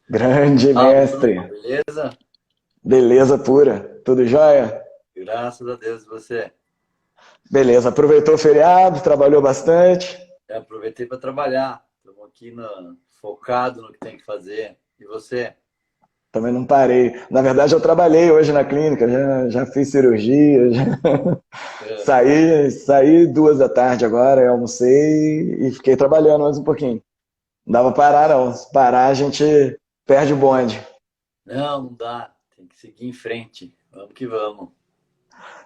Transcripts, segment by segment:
Grande Fala, Bruno, mestre, beleza? beleza pura, tudo jóia? Graças a Deus, e você? Beleza, aproveitou o feriado, trabalhou bastante, Aproveitei para trabalhar. Estamos aqui focado no que tem que fazer. E você? também não parei. Na verdade, eu trabalhei hoje na clínica, já fiz cirurgia, É. saí 2 da tarde agora, eu almocei e fiquei trabalhando mais um pouquinho. Não dava pra parar não, se parar a gente perde o bonde. Não, não dá. Tem que seguir em frente. Vamos que vamos.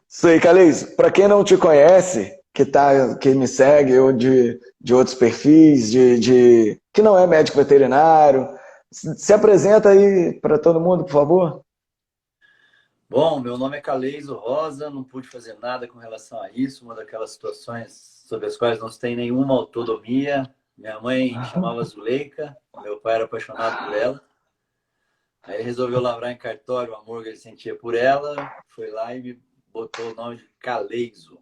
Isso aí, Calix, para quem não te conhece, que me segue, ou de outros perfis, que não é médico veterinário, se apresenta aí para todo mundo, por favor. Bom, meu nome é Caleiso Rosa, não pude fazer nada com relação a isso. Uma daquelas situações sobre as quais não se tem nenhuma autonomia. Minha mãe chamava Zuleika, meu pai era apaixonado por ela. Aí ele resolveu lavrar em cartório o amor que ele sentia por ela, foi lá e me botou o nome de Caleiso.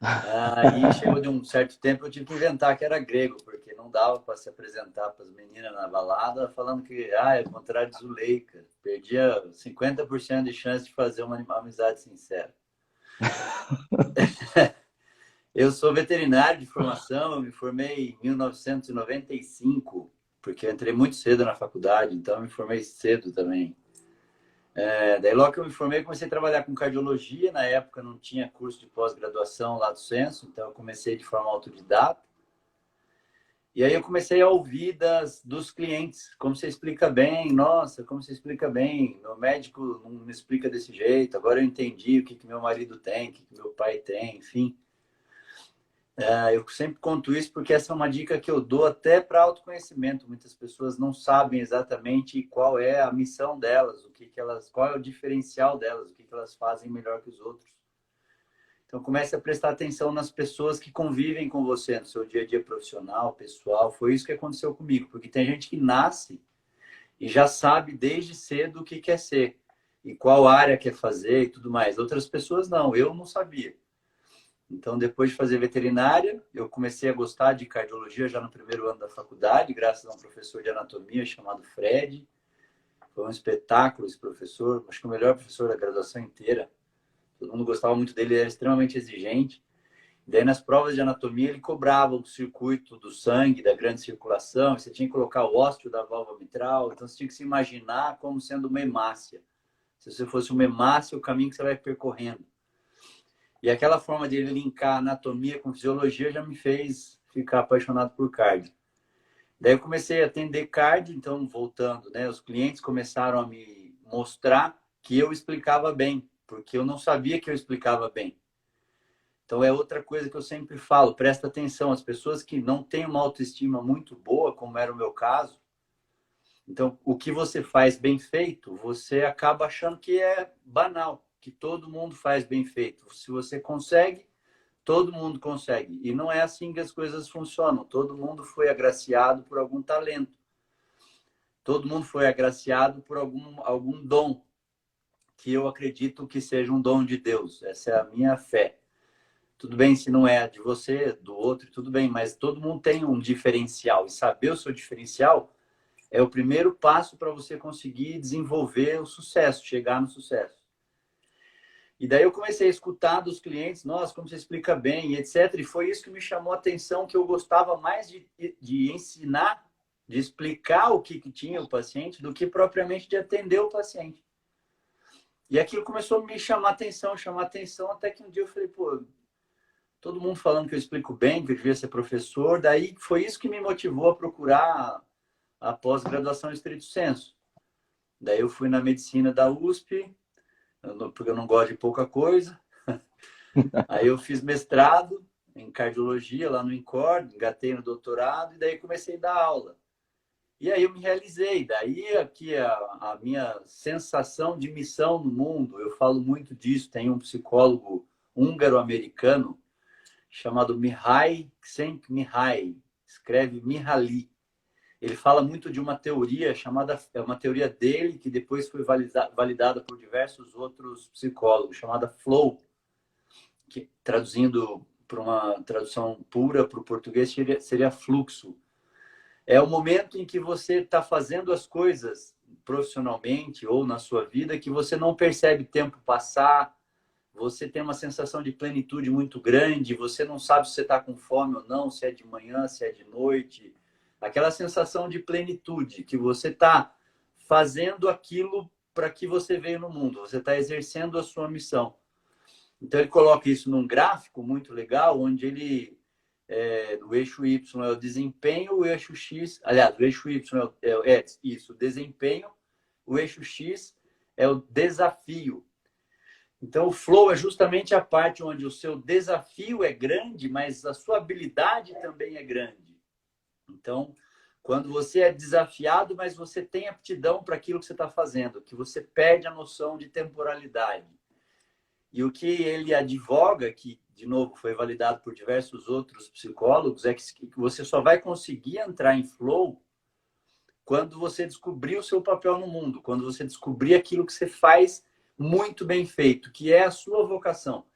Aí chegou de um certo tempo, eu tive que inventar que era grego, porque não dava para se apresentar para as meninas na balada falando que é o contrário de Zuleika. Perdia 50% de chance de fazer uma amizade sincera. Eu sou veterinário de formação, eu me formei em 1995, porque eu entrei muito cedo na faculdade, então eu me formei cedo também. Daí logo que eu me formei, comecei a trabalhar com cardiologia. Na época não tinha curso de pós-graduação lá do Censo, então eu comecei de forma autodidata. E aí eu comecei a ouvir dos clientes, como você explica bem, nossa, como você explica bem, meu médico não me explica desse jeito, agora eu entendi o que, que meu marido tem, o que, que meu pai tem, enfim. Eu sempre conto isso porque essa é uma dica que eu dou até para autoconhecimento. Muitas pessoas não sabem exatamente qual é a missão delas, qual é o diferencial delas, o que, que elas fazem melhor que os outros. Então comece a prestar atenção nas pessoas que convivem com você no seu dia a dia profissional, pessoal. Foi isso que aconteceu comigo, porque tem gente que nasce e já sabe desde cedo o que quer ser e qual área quer fazer e tudo mais. Outras pessoas não, eu não sabia. Então, depois de fazer veterinária, eu comecei a gostar de cardiologia já no primeiro ano da faculdade, graças a um professor de anatomia chamado Fred. Foi um espetáculo esse professor, acho que o melhor professor da graduação inteira. Todo mundo gostava muito dele, ele era extremamente exigente. Daí, nas provas de anatomia, ele cobrava o circuito do sangue, da grande circulação, você tinha que colocar o ósteo da válvula mitral, então você tinha que se imaginar como sendo uma hemácia. Se você fosse uma hemácia, o caminho que você vai percorrendo. E aquela forma de ele linkar anatomia com fisiologia já me fez ficar apaixonado por cardio. Daí eu comecei a atender cardio, então voltando, né? Os clientes começaram a me mostrar que eu explicava bem, porque eu não sabia que eu explicava bem. Então é outra coisa que eu sempre falo, presta atenção, as pessoas que não têm uma autoestima muito boa, como era o meu caso, então o que você faz bem feito, você acaba achando que é banal, que todo mundo faz bem feito. Se você consegue, todo mundo consegue. E não é assim que as coisas funcionam. Todo mundo foi agraciado por algum talento. Todo mundo foi agraciado por algum dom, que eu acredito que seja um dom de Deus. Essa é a minha fé. Tudo bem se não é de você, do outro, tudo bem, mas todo mundo tem um diferencial. E saber o seu diferencial é o primeiro passo para você conseguir desenvolver o sucesso, chegar no sucesso. E daí eu comecei a escutar dos clientes, nossa, como você explica bem, etc. E foi isso que me chamou a atenção, que eu gostava mais de ensinar, de explicar o que tinha o paciente, do que propriamente de atender o paciente. E aquilo começou a me chamar atenção, até que um dia eu falei, pô, todo mundo falando que eu explico bem, que eu devia ser professor. Daí foi isso que me motivou a procurar a pós-graduação em estrito senso. Daí eu fui na medicina da USP, porque eu não gosto de pouca coisa. Aí eu fiz mestrado em cardiologia lá no INCOR, engatei no doutorado e daí comecei a dar aula. E aí eu me realizei. Daí aqui a minha sensação de missão no mundo, eu falo muito disso. Tem um psicólogo húngaro-americano chamado Mihaly Csikszentmihalyi, escreve Mihaly. Ele fala muito de uma teoria é uma teoria dele que depois foi validada por diversos outros psicólogos, chamada flow, que traduzindo para uma tradução pura para o português seria fluxo. É o momento em que você está fazendo as coisas profissionalmente ou na sua vida que você não percebe tempo passar, você tem uma sensação de plenitude muito grande, você não sabe se você está com fome ou não, se é de manhã, se é de noite. Aquela sensação de plenitude, que você está fazendo aquilo para que você veio no mundo, você está exercendo a sua missão. Então ele coloca isso num gráfico muito legal, onde ele o eixo Y é o desempenho, o eixo X, aliás, o eixo Y é isso, o desempenho, o eixo X é o desafio. Então o flow é justamente a parte onde o seu desafio é grande, mas a sua habilidade também é grande. Então, quando você é desafiado, mas você tem aptidão para aquilo que você está fazendo, que você perde a noção de temporalidade. E o que ele advoga, que, de novo, foi validado por diversos outros psicólogos, é que você só vai conseguir entrar em flow quando você descobrir o seu papel no mundo, quando você descobrir aquilo que você faz muito bem feito, que é a sua vocação.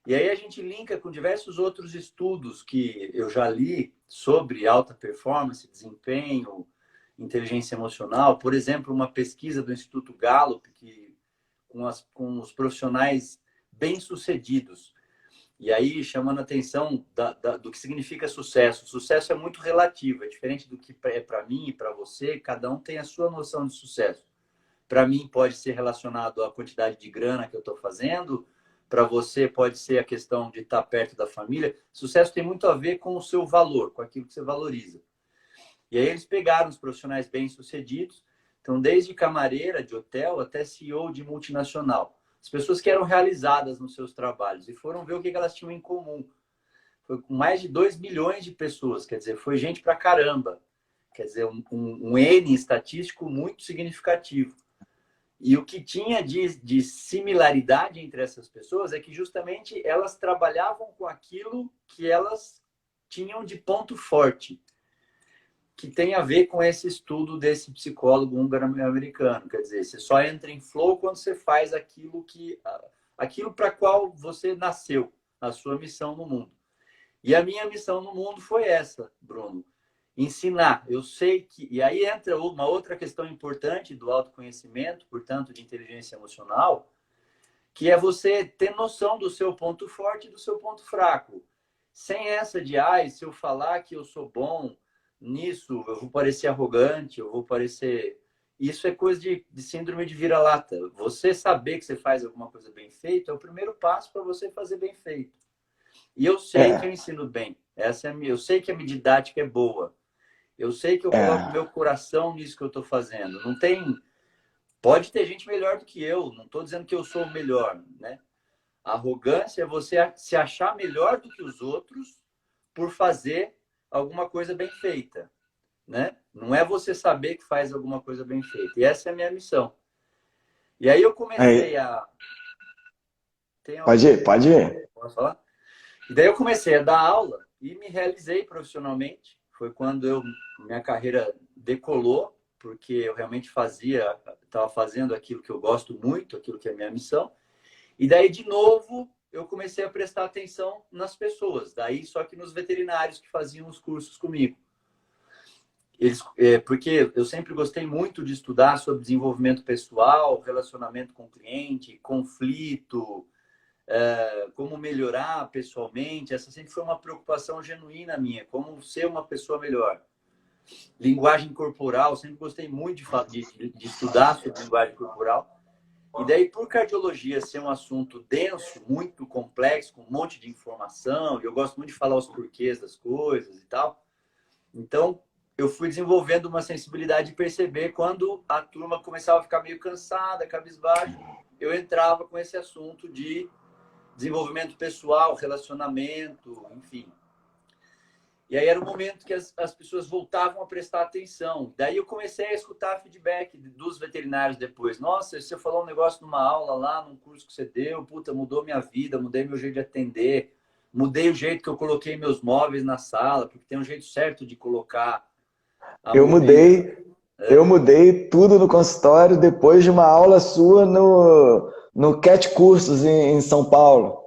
E aí a gente linka com diversos outros estudos que eu já li sobre alta performance, desempenho, inteligência emocional. Por exemplo, uma pesquisa do Instituto Gallup, que, com os profissionais bem-sucedidos. E aí, chamando a atenção do que significa sucesso. Sucesso é muito relativo, é diferente do que é para mim e para você, cada um tem a sua noção de sucesso. Para mim, pode ser relacionado à quantidade de grana que eu estou fazendo, para você pode ser a questão de estar perto da família. Sucesso tem muito a ver com o seu valor, com aquilo que você valoriza. E aí eles pegaram os profissionais bem-sucedidos, então desde camareira de hotel até CEO de multinacional. As pessoas que eram realizadas nos seus trabalhos e foram ver o que elas tinham em comum. Foi com mais de 2 milhões de pessoas, quer dizer, foi gente pra caramba. Quer dizer, um N estatístico muito significativo. E o que tinha de similaridade entre essas pessoas é que justamente elas trabalhavam com aquilo que elas tinham de ponto forte, que tem a ver com esse estudo desse psicólogo húngaro-americano. Quer dizer, você só entra em flow quando você faz aquilo para qual você nasceu, a sua missão no mundo. E a minha missão no mundo foi essa, Bruno. Ensinar. Eu sei que... E aí entra uma outra questão importante do autoconhecimento, portanto, de inteligência emocional, que é você ter noção do seu ponto forte e do seu ponto fraco. Sem essa de, se eu falar que eu sou bom nisso, eu vou parecer arrogante, eu vou parecer... Isso é coisa de síndrome de vira-lata. Você saber que você faz alguma coisa bem feita é o primeiro passo para você fazer bem feito. E eu sei que eu ensino bem. Eu sei que a minha didática é boa. Eu sei que eu coloco meu coração nisso que eu estou fazendo. Não tem... Pode ter gente melhor do que eu. Não estou dizendo que eu sou o melhor, né? A arrogância é você se achar melhor do que os outros por fazer alguma coisa bem feita, né? Não é você saber que faz alguma coisa bem feita. E essa é a minha missão. E aí eu comecei a... Pode ir. Posso falar? E daí eu comecei a dar aula e me realizei profissionalmente. Foi quando minha carreira decolou, porque eu realmente estava fazendo aquilo que eu gosto muito, aquilo que é minha missão. E daí, de novo, eu comecei a prestar atenção nas pessoas. Daí, só que nos veterinários que faziam os cursos comigo. Porque eu sempre gostei muito de estudar sobre desenvolvimento pessoal, relacionamento com o cliente, conflito, como melhorar pessoalmente. Essa sempre foi uma preocupação genuína minha, como ser uma pessoa melhor. Linguagem corporal, sempre gostei muito de estudar sobre linguagem corporal. E daí, por cardiologia ser um assunto denso, muito complexo, com um monte de informação, e eu gosto muito de falar os porquês das coisas e tal, então eu fui desenvolvendo uma sensibilidade de perceber quando a turma começava a ficar meio cansada, cabisbaixo, eu entrava com esse assunto de desenvolvimento pessoal, relacionamento, enfim. E aí era o momento que as pessoas voltavam a prestar atenção. Daí eu comecei a escutar feedback dos veterinários depois. Nossa, você falou um negócio numa aula lá, num curso que você deu, puta, mudou minha vida, mudei meu jeito de atender, mudei o jeito que eu coloquei meus móveis na sala, porque tem um jeito certo de colocar a mobília. Eu mudei tudo no consultório depois de uma aula sua no Cat Cursos em São Paulo.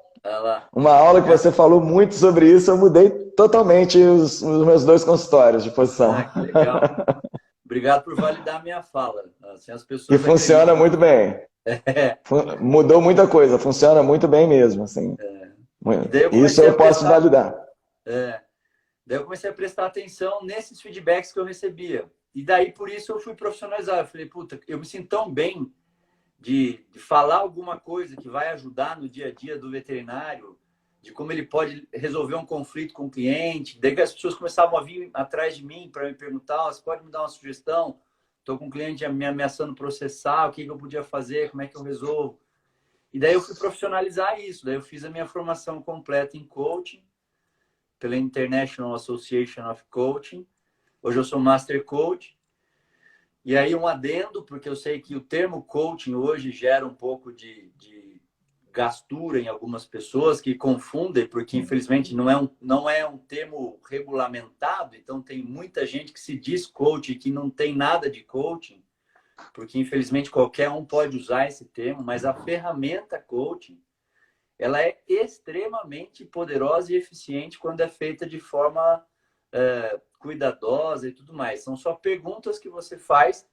Uma aula que você falou muito sobre isso, eu mudei totalmente os meus 2 consultórios de posição. Ah, que legal. Obrigado por validar a minha fala. Assim, as E pessoas funciona acreditam. muito bem. É. Mudou muita coisa, funciona muito bem mesmo, assim. E daí eu Isso comecei a eu posso prestar, validar. daí eu comecei a prestar atenção nesses feedbacks que eu recebia. E daí, por isso, eu fui profissionalizar. Eu falei, puta, eu me sinto tão bem de falar alguma coisa que vai ajudar no dia a dia do veterinário, de como ele pode resolver um conflito com o cliente. Daí que as pessoas começavam a vir atrás de mim para me perguntar, oh, você pode me dar uma sugestão? Estou com um cliente me ameaçando processar, o que eu podia fazer, como é que eu resolvo? E daí eu fui profissionalizar isso. Daí eu fiz a minha formação completa em coaching pela International Association of Coaching. Hoje eu sou Master Coach. E aí um adendo, porque eu sei que o termo coaching hoje gera um pouco de gastura em algumas pessoas que confundem, porque infelizmente não é um termo regulamentado, então tem muita gente que se diz coach e que não tem nada de coaching, porque infelizmente qualquer um pode usar esse termo, mas a ferramenta coaching, ela é extremamente poderosa e eficiente quando é feita de forma cuidadosa e tudo mais. São só perguntas que você faz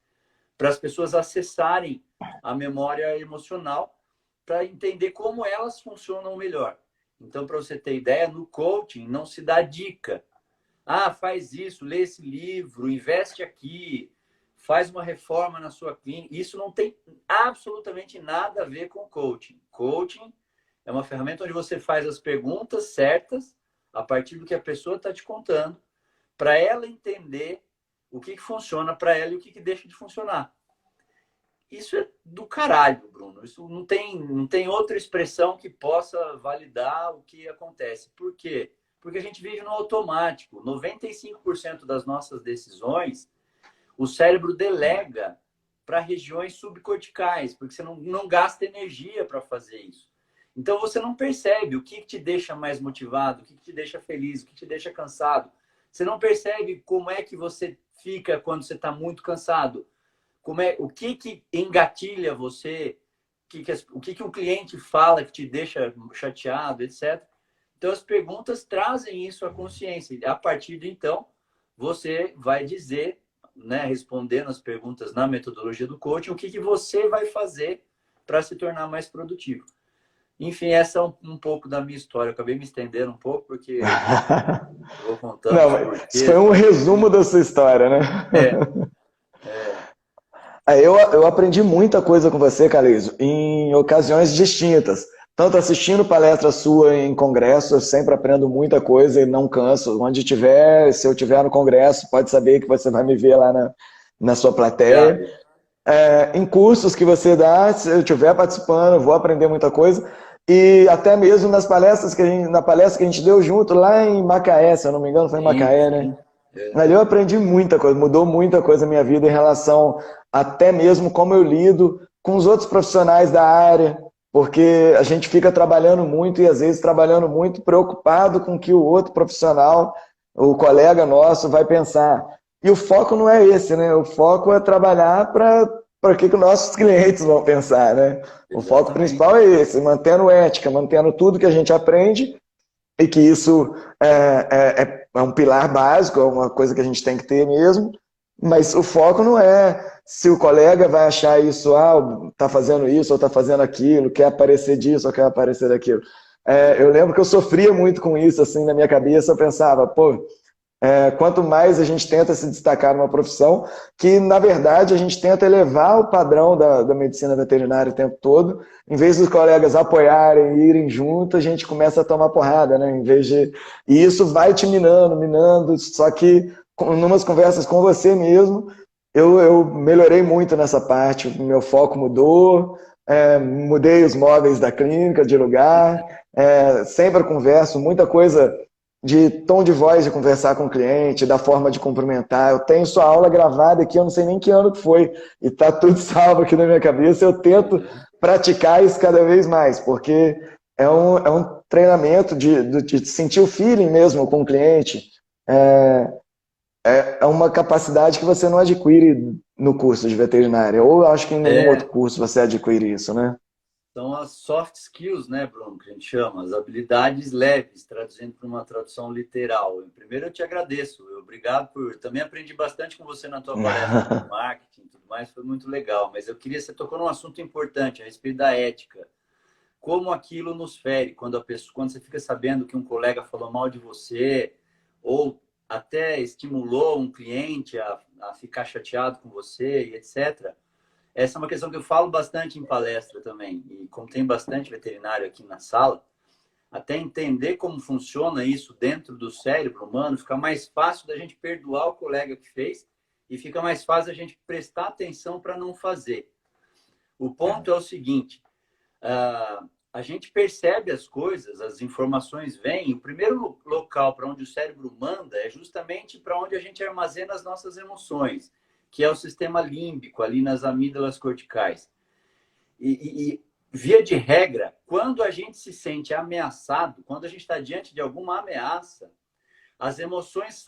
para as pessoas acessarem a memória emocional para entender como elas funcionam melhor. Então, para você ter ideia, no coaching não se dá dica. Ah, faz isso, lê esse livro, investe aqui, faz uma reforma na sua clínica. Isso não tem absolutamente nada a ver com coaching. Coaching é uma ferramenta onde você faz as perguntas certas a partir do que a pessoa está te contando, para ela entender o que funciona para ela e o que deixa de funcionar. Isso é do caralho, Bruno. Isso não tem outra expressão que possa validar o que acontece. Por quê? Porque a gente vive no automático. 95% das nossas decisões, o cérebro delega para regiões subcorticais, porque você não gasta energia para fazer isso. Então, você não percebe o que te deixa mais motivado, o que te deixa feliz, o que te deixa cansado. Você não percebe como é que você fica quando você está muito cansado. O que engatilha você, o que o cliente fala que te deixa chateado, etc. Então, as perguntas trazem isso à consciência. E, a partir de então, você vai dizer, né, respondendo as perguntas na metodologia do coaching, o que você vai fazer para se tornar mais produtivo. Enfim, essa é um pouco da minha história. Eu acabei me estendendo um pouco, porque eu vou contando Não, os mas isso porquês. foi um resumo da sua história, né? É. Eu aprendi muita coisa com você, Caleison, em ocasiões distintas. Tanto assistindo palestra sua em congresso, eu sempre aprendo muita coisa e não canso. Onde tiver, se eu tiver no congresso, pode saber que você vai me ver lá na sua plateia. Obrigado. Em cursos que você dá, se eu estiver participando, eu vou aprender muita coisa. E até mesmo nas palestras na palestra que a gente deu junto lá em Macaé, se eu não me engano, foi em Macaé, né? Ali eu aprendi muita coisa, mudou muita coisa na minha vida em relação até mesmo como eu lido com os outros profissionais da área, porque a gente fica trabalhando muito e às vezes trabalhando muito preocupado com o que o outro profissional, o colega nosso vai pensar. E o foco não é esse, né? O foco é trabalhar para o que nossos clientes vão pensar, né? O foco Exatamente. principal é esse, mantendo ética, mantendo tudo que a gente aprende e que isso é um pilar básico, é uma coisa que a gente tem que ter mesmo, mas o foco não é se o colega vai achar isso, tá fazendo isso ou tá fazendo aquilo, quer aparecer disso ou quer aparecer daquilo. Eu lembro que eu sofria muito com isso, assim, na minha cabeça, eu pensava, pô, quanto mais a gente tenta se destacar numa profissão, que na verdade a gente tenta elevar o padrão da medicina veterinária o tempo todo, em vez dos colegas apoiarem e irem junto, a gente começa a tomar porrada, né? E isso vai te minando, só que em umas conversas com você mesmo, eu melhorei muito nessa parte, meu foco mudou, mudei os móveis da clínica de lugar, sempre converso, muita coisa de tom de voz de conversar com o cliente, da forma de cumprimentar. Eu tenho sua aula gravada aqui, eu não sei nem que ano que foi, e está tudo salvo aqui na minha cabeça. Eu tento praticar isso cada vez mais, porque é um treinamento de sentir o feeling mesmo com o cliente. É uma capacidade que você não adquire no curso de veterinária, ou acho que em nenhum outro curso você adquire isso, né? São as soft skills, né, Bruno, que a gente chama, as habilidades leves, traduzindo para uma tradução literal. Primeiro, eu te agradeço, obrigado por... Também aprendi bastante com você na tua palestra de marketing e tudo mais, foi muito legal. Mas eu queria, você tocou num assunto importante, a respeito da ética. Como aquilo nos fere, quando você fica sabendo que um colega falou mal de você, ou até estimulou um cliente a ficar chateado com você, e etc. Essa é uma questão que eu falo bastante em palestra também. E como tem bastante veterinário aqui na sala, até entender como funciona isso dentro do cérebro humano, fica mais fácil da gente perdoar o colega que fez e fica mais fácil a gente prestar atenção para não fazer. O ponto é o seguinte, a gente percebe as coisas, as informações vêm, o primeiro local para onde o cérebro manda é justamente para onde a gente armazena as nossas emoções, que é o sistema límbico, ali nas amígdalas corticais. E via de regra, quando a gente se sente ameaçado, quando a gente está diante de alguma ameaça, as emoções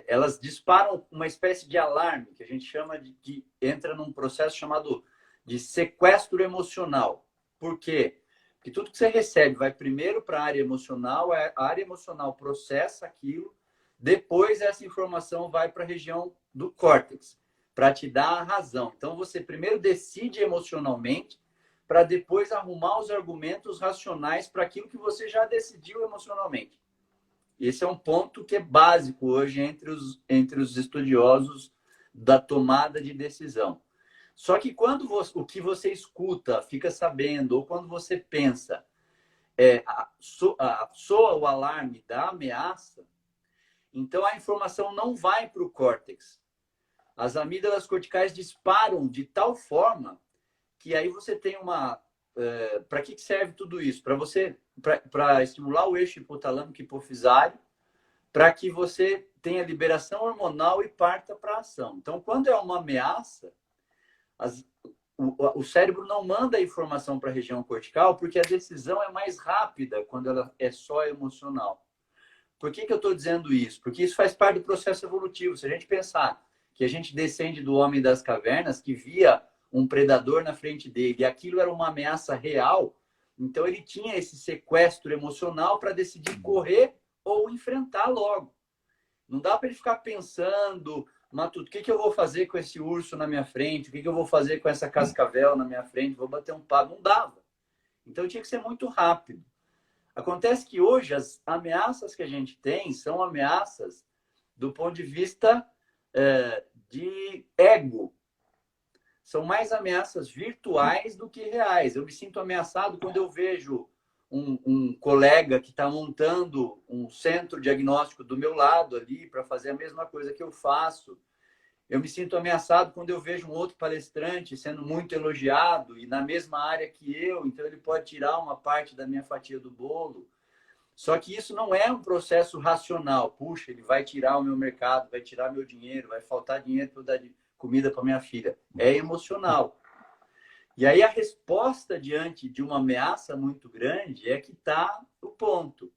elas disparam uma espécie de alarme, que a gente chama que entra num processo chamado de sequestro emocional. Por quê? Porque tudo que você recebe vai primeiro para a área emocional, a área emocional processa aquilo, depois essa informação vai para a região do córtex, para te dar a razão. Então, você primeiro decide emocionalmente, para depois arrumar os argumentos racionais para aquilo que você já decidiu emocionalmente. Esse é um ponto que é básico hoje entre os estudiosos da tomada de decisão. Só que quando o que você escuta, fica sabendo, ou quando você pensa, soa o alarme da ameaça, então a informação não vai para o córtex. As amígdalas corticais disparam de tal forma que aí você tem uma... para que serve tudo isso? Para estimular o eixo hipotalâmico hipofisário, para que você tenha liberação hormonal e parta para a ação. Então, quando é uma ameaça, o cérebro não manda a informação para a região cortical porque a decisão é mais rápida quando ela é só emocional. Por que eu estou dizendo isso? Porque isso faz parte do processo evolutivo. Se a gente pensar que a gente descende do homem das cavernas, que via um predador na frente dele, e aquilo era uma ameaça real, então ele tinha esse sequestro emocional para decidir correr ou enfrentar logo. Não dá para ele ficar pensando, Matuto, o que eu vou fazer com esse urso na minha frente? O que eu vou fazer com essa cascavel na minha frente? Vou bater um papo. Não dava. Então tinha que ser muito rápido. Acontece que hoje as ameaças que a gente tem são ameaças do ponto de vista de ego. São mais ameaças virtuais do que reais. Eu me sinto ameaçado quando eu vejo um colega que está montando um centro diagnóstico do meu lado ali para fazer a mesma coisa que eu faço. Eu me sinto ameaçado quando eu vejo um outro palestrante sendo muito elogiado e na mesma área que eu, então ele pode tirar uma parte da minha fatia do bolo. Só que isso não é um processo racional. Puxa, ele vai tirar o meu mercado, vai tirar meu dinheiro, vai faltar dinheiro para eu dar comida para minha filha. É emocional. E aí a resposta diante de uma ameaça muito grande é que está o ponto.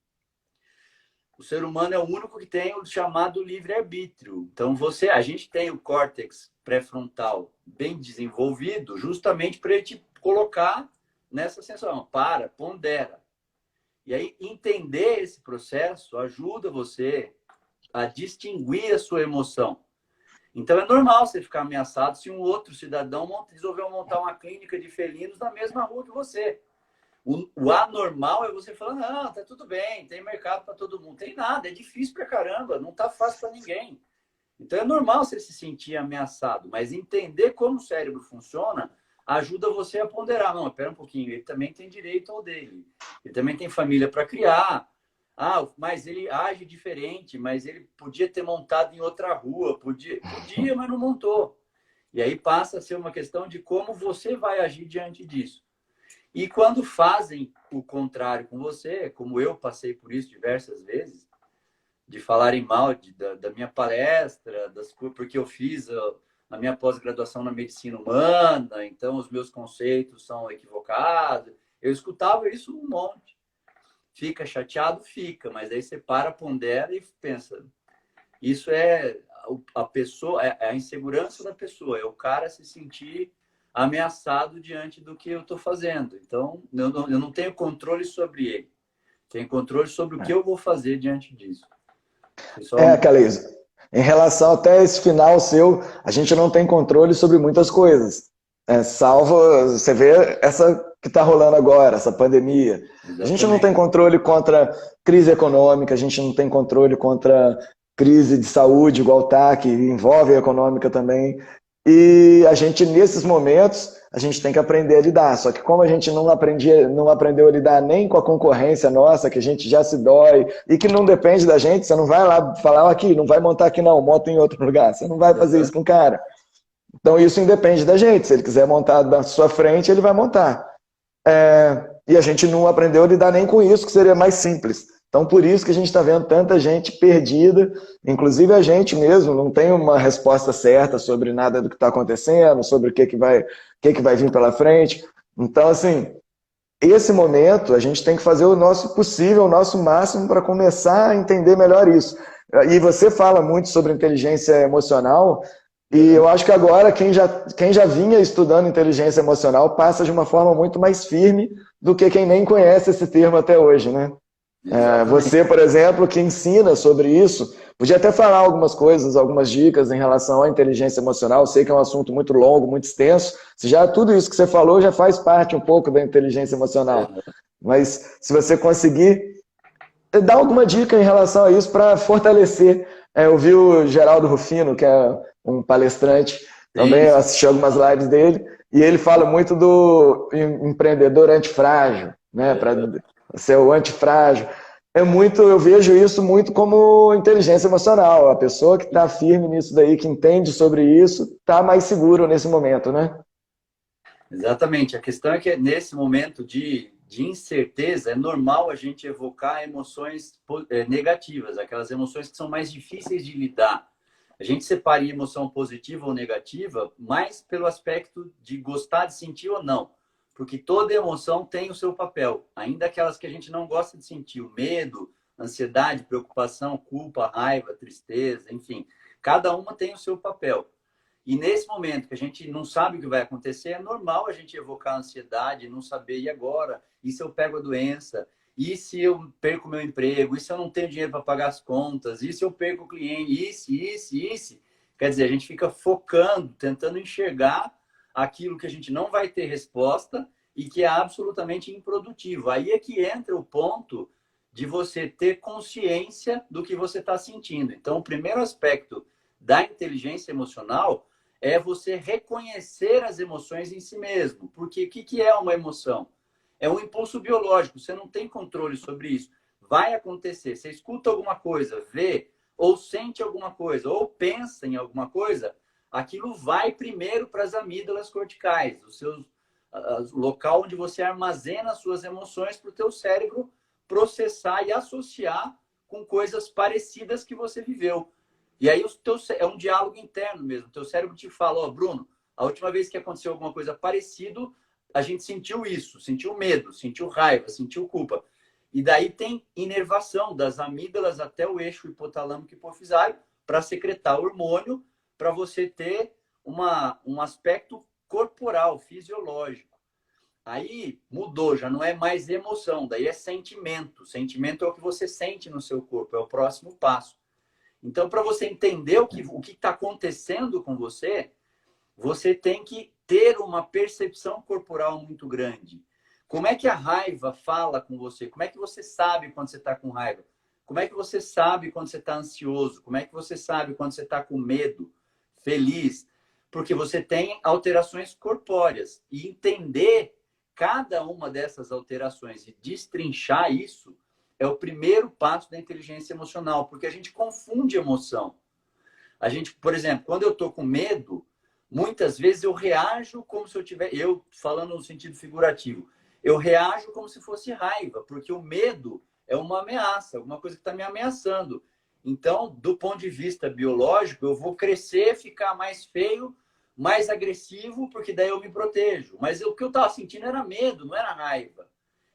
O ser humano é o único que tem o chamado livre-arbítrio. Então, a gente tem o córtex pré-frontal bem desenvolvido justamente para ele te colocar nessa sensação. Pondera. E aí, entender esse processo ajuda você a distinguir a sua emoção. Então, é normal você ficar ameaçado se um outro cidadão resolveu montar uma clínica de felinos na mesma rua que você. O anormal é você falar, não, tá tudo bem, tem mercado para todo mundo. Tem nada, é difícil pra caramba, não tá fácil para ninguém. Então, é normal você se sentir ameaçado, mas entender como o cérebro funciona ajuda você a ponderar. Não, espera um pouquinho, ele também tem direito ao dele. Ele também tem família para criar. Mas ele age diferente, mas ele podia ter montado em outra rua, podia, mas não montou. E aí passa a ser uma questão de como você vai agir diante disso. E quando fazem o contrário com você, como eu passei por isso diversas vezes, de falarem mal da minha palestra, porque eu fiz a minha pós-graduação na medicina humana, então os meus conceitos são equivocados. Eu escutava isso um monte. Fica chateado? Fica, mas aí você pondera e pensa. Isso é a pessoa, é a insegurança da pessoa, é o cara se sentir ameaçado diante do que eu estou fazendo. Então, eu não tenho controle sobre ele. Tenho controle sobre o que eu vou fazer diante disso. Só... Calil, em relação até esse final seu, a gente não tem controle sobre muitas coisas. Salvo, você vê essa que está rolando agora, essa pandemia. A gente não tem Exatamente. controle contra crise econômica, a gente não tem controle contra crise de saúde, igual tá, que envolve a econômica também. E a gente, nesses momentos, a gente tem que aprender a lidar. Só que como a gente não aprendeu a lidar nem com a concorrência nossa, que a gente já se dói, e que não depende da gente, você não vai lá falar aqui, não vai montar aqui não, monta em outro lugar. Você não vai fazer isso com o cara. Então isso independe da gente. Se ele quiser montar na sua frente, ele vai montar. E a gente não aprendeu a lidar nem com isso, que seria mais simples. Então, por isso que a gente está vendo tanta gente perdida, inclusive a gente mesmo não tem uma resposta certa sobre nada do que está acontecendo, sobre o que vai vir pela frente. Então, assim, esse momento a gente tem que fazer o nosso possível, o nosso máximo para começar a entender melhor isso. E você fala muito sobre inteligência emocional, e eu acho que agora quem já vinha estudando inteligência emocional passa de uma forma muito mais firme do que quem nem conhece esse termo até hoje, né? Você, por exemplo, que ensina sobre isso, podia até falar algumas coisas, algumas dicas em relação à inteligência emocional. Eu sei que é um assunto muito longo, muito extenso. Tudo isso que você falou já faz parte um pouco da inteligência emocional. Mas se você conseguir dar alguma dica em relação a isso para fortalecer. Eu vi o Geraldo Rufino, que é um palestrante, também assisti algumas lives dele, e ele fala muito do empreendedor antifrágil, né? Para ser o antifrágil. Eu vejo isso muito como inteligência emocional. A pessoa que está firme nisso daí, que entende sobre isso, está mais seguro nesse momento, né? Exatamente. A questão é que nesse momento de incerteza, é normal a gente evocar emoções negativas, aquelas emoções que são mais difíceis de lidar. A gente separa em emoção positiva ou negativa mais pelo aspecto de gostar de sentir ou não. Porque toda emoção tem o seu papel. Ainda aquelas que a gente não gosta de sentir, o medo, ansiedade, preocupação, culpa, raiva, tristeza, enfim. Cada uma tem o seu papel. E nesse momento que a gente não sabe o que vai acontecer, é normal a gente evocar a ansiedade, não saber, e agora? E se eu pego a doença? E se eu perco o meu emprego? E se eu não tenho dinheiro para pagar as contas? E se eu perco o cliente? Isso. Quer dizer, a gente fica focando, tentando enxergar aquilo que a gente não vai ter resposta e que é absolutamente improdutivo. Aí é que entra o ponto de você ter consciência do que você está sentindo. Então, o primeiro aspecto da inteligência emocional é você reconhecer as emoções em si mesmo. Porque o que é uma emoção? É um impulso biológico, você não tem controle sobre isso. Vai acontecer, você escuta alguma coisa, vê, ou sente alguma coisa, ou pensa em alguma coisa, aquilo vai primeiro para as amígdalas corticais, o local onde você armazena as suas emoções para o teu cérebro processar e associar com coisas parecidas que você viveu. E aí é um diálogo interno mesmo. O teu cérebro te fala, ó, Bruno, a última vez que aconteceu alguma coisa parecida, a gente sentiu isso, sentiu medo, sentiu raiva, sentiu culpa. E daí tem inervação das amígdalas até o eixo hipotalâmico hipofisário para secretar hormônio para você ter um aspecto corporal, fisiológico. Aí mudou, já não é mais emoção, daí é sentimento. Sentimento é o que você sente no seu corpo, é o próximo passo. Então, para você entender o que está acontecendo com você, você tem que ter uma percepção corporal muito grande. Como é que a raiva fala com você? Como é que você sabe quando você está com raiva? Como é que você sabe quando você está ansioso? Como é que você sabe quando você está com medo, feliz? Porque você tem alterações corpóreas. E entender cada uma dessas alterações e destrinchar isso é o primeiro passo da inteligência emocional, porque a gente confunde emoção. A gente, por exemplo, quando eu estou com medo, muitas vezes eu reajo como se eu falando no sentido figurativo, eu reajo como se fosse raiva, porque o medo é uma ameaça, alguma coisa que está me ameaçando. Então, do ponto de vista biológico, eu vou crescer, ficar mais feio, mais agressivo, porque daí eu me protejo. Mas o que eu estava sentindo era medo, não era raiva.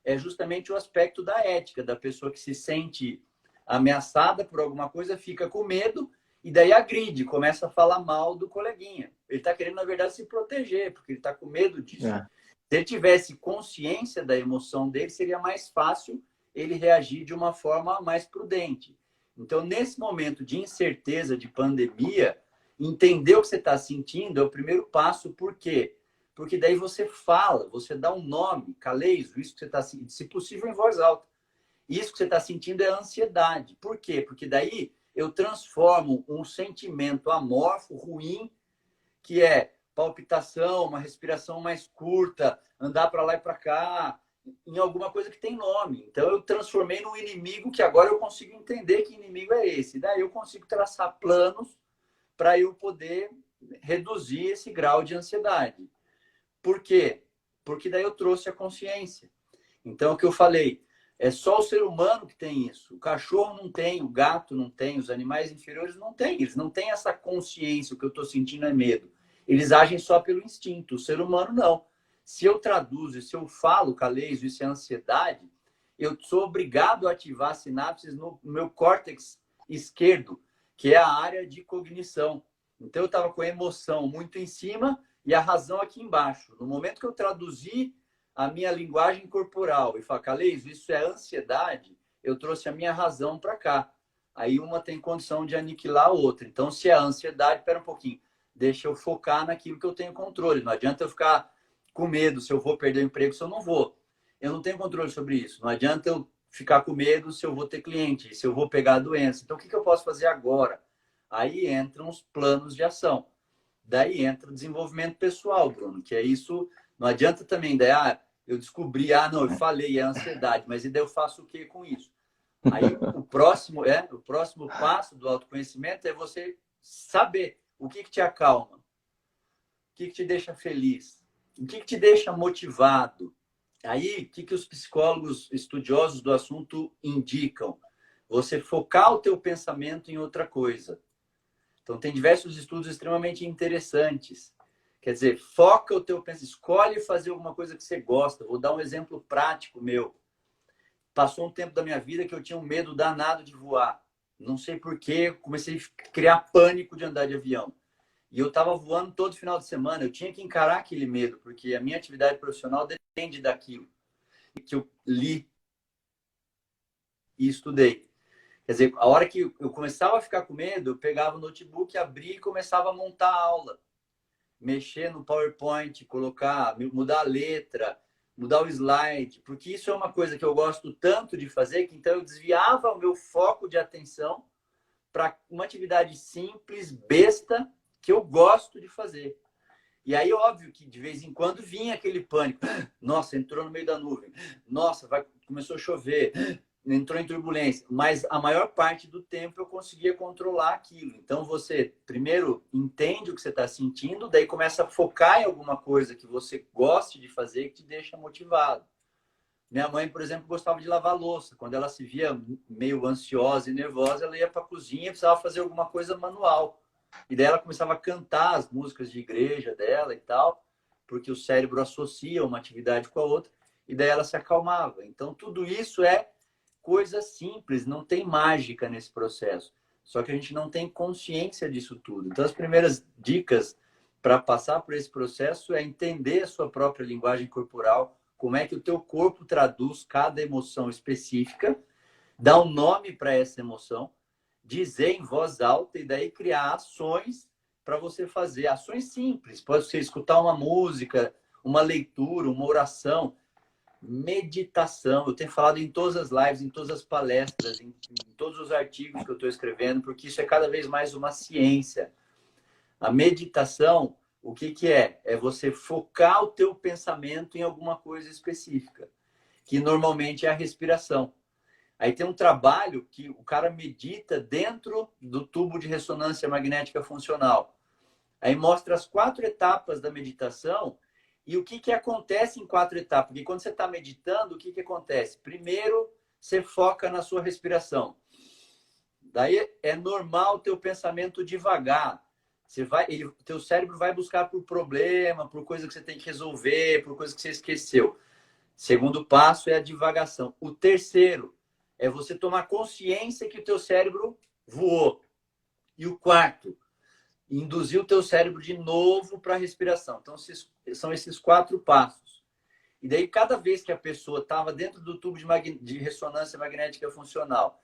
É justamente o aspecto da ética, da pessoa que se sente ameaçada por alguma coisa, fica com medo E daí agride, começa a falar mal do coleguinha. Ele está querendo, na verdade, se proteger, porque ele está com medo disso. É. Se ele tivesse consciência da emoção dele, seria mais fácil ele reagir de uma forma mais prudente. Então, nesse momento de incerteza, de pandemia, entender o que você está sentindo é o primeiro passo. Por quê? Porque daí você fala, você dá um nome, Caleis, isso que você está sentindo, se possível em voz alta. Isso que você está sentindo é ansiedade. Por quê? Porque daí eu transformo um sentimento amorfo, ruim, que é palpitação, uma respiração mais curta, andar para lá e para cá, em alguma coisa que tem nome. Então eu transformei num inimigo que agora eu consigo entender que inimigo é esse. Daí eu consigo traçar planos para eu poder reduzir esse grau de ansiedade. Por quê? Porque daí eu trouxe a consciência. Então, o que eu falei, é só o ser humano que tem isso. O cachorro não tem, o gato não tem, os animais inferiores não têm. Eles não têm essa consciência, o que eu estou sentindo é medo. Eles agem só pelo instinto. O ser humano não. Se eu traduzo, se eu falo, Caleis, isso é ansiedade, eu sou obrigado a ativar sinapses no meu córtex esquerdo, que é a área de cognição. Então, eu estava com a emoção muito em cima e a razão aqui embaixo. No momento que eu traduzi a minha linguagem corporal e falar, Caleis, isso é ansiedade, eu trouxe a minha razão para cá. Aí uma tem condição de aniquilar a outra. Então, se é ansiedade, espera um pouquinho, deixa eu focar naquilo que eu tenho controle. Não adianta eu ficar com medo se eu vou perder o emprego, se eu não vou. Eu não tenho controle sobre isso. Não adianta eu ficar com medo se eu vou ter cliente, se eu vou pegar a doença. Então, o que eu posso fazer agora? Aí entram os planos de ação. Daí entra o desenvolvimento pessoal, Bruno, que é isso. Não adianta também, daí, eu descobri, não, eu falei, é ansiedade, mas e daí eu faço o que com isso? Aí o próximo passo do autoconhecimento é você saber o que te acalma, o que te deixa feliz, o que te deixa motivado. Aí, o que os psicólogos estudiosos do assunto indicam? Você focar o teu pensamento em outra coisa. Então, tem diversos estudos extremamente interessantes. Quer dizer, foca o teu pensamento, escolhe fazer alguma coisa que você gosta. Vou dar um exemplo prático meu. Passou um tempo da minha vida que eu tinha um medo danado de voar. Não sei porquê, comecei a criar pânico de andar de avião. E eu estava voando todo final de semana. Eu tinha que encarar aquele medo, porque a minha atividade profissional depende daquilo que eu li e estudei. Quer dizer, a hora que eu começava a ficar com medo, eu pegava o notebook, abria e começava a montar a aula. Mexer no PowerPoint, colocar, mudar a letra, mudar o slide, porque isso é uma coisa que eu gosto tanto de fazer, que então eu desviava o meu foco de atenção para uma atividade simples, besta, que eu gosto de fazer. E aí, óbvio que de vez em quando vinha aquele pânico. Nossa, entrou no meio da nuvem. Nossa, começou a chover. Entrou em turbulência. Mas a maior parte do tempo eu conseguia controlar aquilo. Então, você primeiro entende o que você está sentindo, daí começa a focar em alguma coisa que você goste de fazer que te deixa motivado. Minha mãe, por exemplo, gostava de lavar louça. Quando ela se via meio ansiosa e nervosa, ela ia para a cozinha e precisava fazer alguma coisa manual. E daí ela começava a cantar as músicas de igreja dela e tal, porque o cérebro associa uma atividade com a outra, e daí ela se acalmava. Então, tudo isso é coisa simples, não tem mágica nesse processo. Só que a gente não tem consciência disso tudo. Então, as primeiras dicas para passar por esse processo é entender a sua própria linguagem corporal, como é que o teu corpo traduz cada emoção específica, dar um nome para essa emoção, dizer em voz alta e daí criar ações para você fazer. Ações simples. Pode ser escutar uma música, uma leitura, uma oração, meditação. Eu tenho falado em todas as lives, em todas as palestras, em todos os artigos que eu estou escrevendo, porque isso é cada vez mais uma ciência. A meditação, o que é? É você focar o teu pensamento em alguma coisa específica, que normalmente é a respiração. Aí tem um trabalho que o cara medita dentro do tubo de ressonância magnética funcional. Aí mostra as 4 etapas da meditação e o que acontece em 4 etapas. Porque quando você está meditando, o que acontece? Primeiro, você foca na sua respiração. Daí é normal o teu pensamento devagar. O teu cérebro vai buscar por problema, por coisa que você tem que resolver, por coisa que você esqueceu. Segundo passo é a divagação. O terceiro é você tomar consciência que o teu cérebro voou. E o quarto, induzir o teu cérebro de novo para a respiração. Então, são esses 4 passos. E daí, cada vez que a pessoa estava dentro do tubo de ressonância magnética funcional,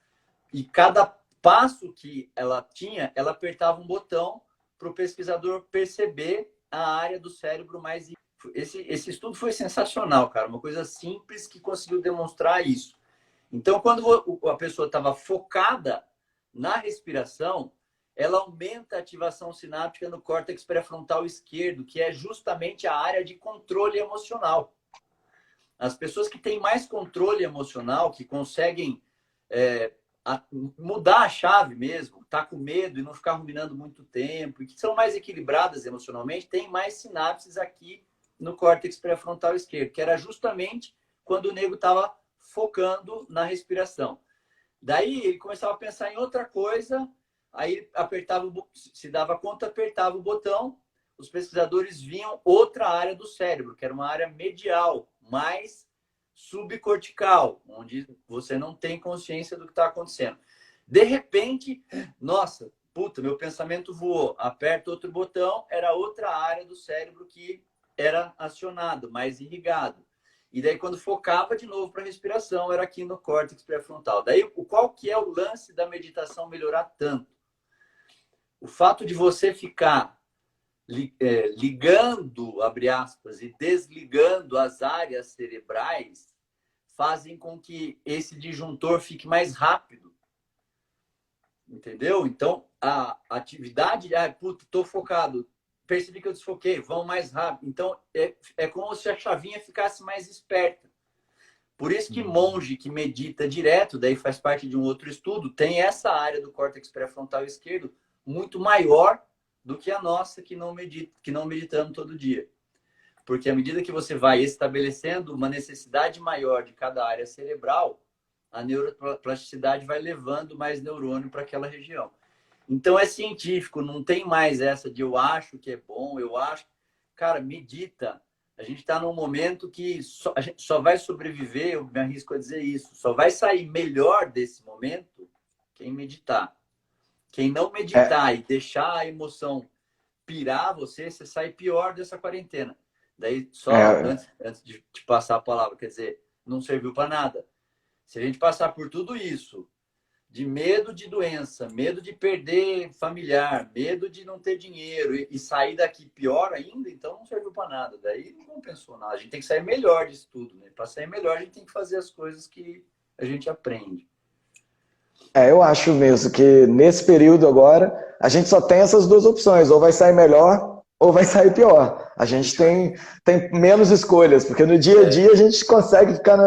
e cada passo que ela tinha, ela apertava um botão para o pesquisador perceber a área do cérebro mais... Esse estudo foi sensacional, cara. Uma coisa simples que conseguiu demonstrar isso. Então, quando a pessoa estava focada na respiração, ela aumenta a ativação sináptica no córtex pré-frontal esquerdo, que é justamente a área de controle emocional. As pessoas que têm mais controle emocional, que conseguem mudar a chave mesmo, tá com medo e não ficar ruminando muito tempo, e que são mais equilibradas emocionalmente, têm mais sinapses aqui no córtex pré-frontal esquerdo, que era justamente quando o nego estava focando na respiração. Daí ele começava a pensar em outra coisa, aí apertava, se dava conta, apertava o botão, os pesquisadores viam outra área do cérebro, que era uma área medial, mais subcortical, onde você não tem consciência do que está acontecendo. De repente, nossa, puta, meu pensamento voou, aperta outro botão, era outra área do cérebro que era acionado, mais irrigado. E daí, quando focava de novo para a respiração, era aqui no córtex pré-frontal. Daí, qual que é o lance da meditação melhorar tanto? O fato de você ficar ligando, abre aspas, e desligando as áreas cerebrais fazem com que esse disjuntor fique mais rápido. Entendeu? Então, a atividade... puta, tô focado. Percebi que eu desfoquei, vão mais rápido. Então, é como se a chavinha ficasse mais esperta. Por isso que monge que medita direto, daí faz parte de um outro estudo, tem essa área do córtex pré-frontal esquerdo muito maior do que a nossa, que não meditamos todo dia. Porque à medida que você vai estabelecendo uma necessidade maior de cada área cerebral, a neuroplasticidade vai levando mais neurônio para aquela região. Então é científico, não tem mais essa de eu acho que é bom, eu acho... Cara, medita. A gente está num momento que a gente só vai sobreviver, eu me arrisco a dizer isso, só vai sair melhor desse momento quem meditar. Quem não meditar e deixar a emoção pirar você sai pior dessa quarentena. Daí, só antes de te passar a palavra, quer dizer, não serviu para nada. Se a gente passar por tudo isso, de medo de doença, medo de perder familiar, medo de não ter dinheiro e sair daqui pior ainda, então não serviu para nada. Daí não compensou nada. A gente tem que sair melhor disso tudo, né? Para sair melhor, a gente tem que fazer as coisas que a gente aprende. Eu acho mesmo que nesse período agora, a gente só tem essas duas opções, ou vai sair melhor ou vai sair pior. A gente tem menos escolhas, porque no dia a dia a gente consegue ficar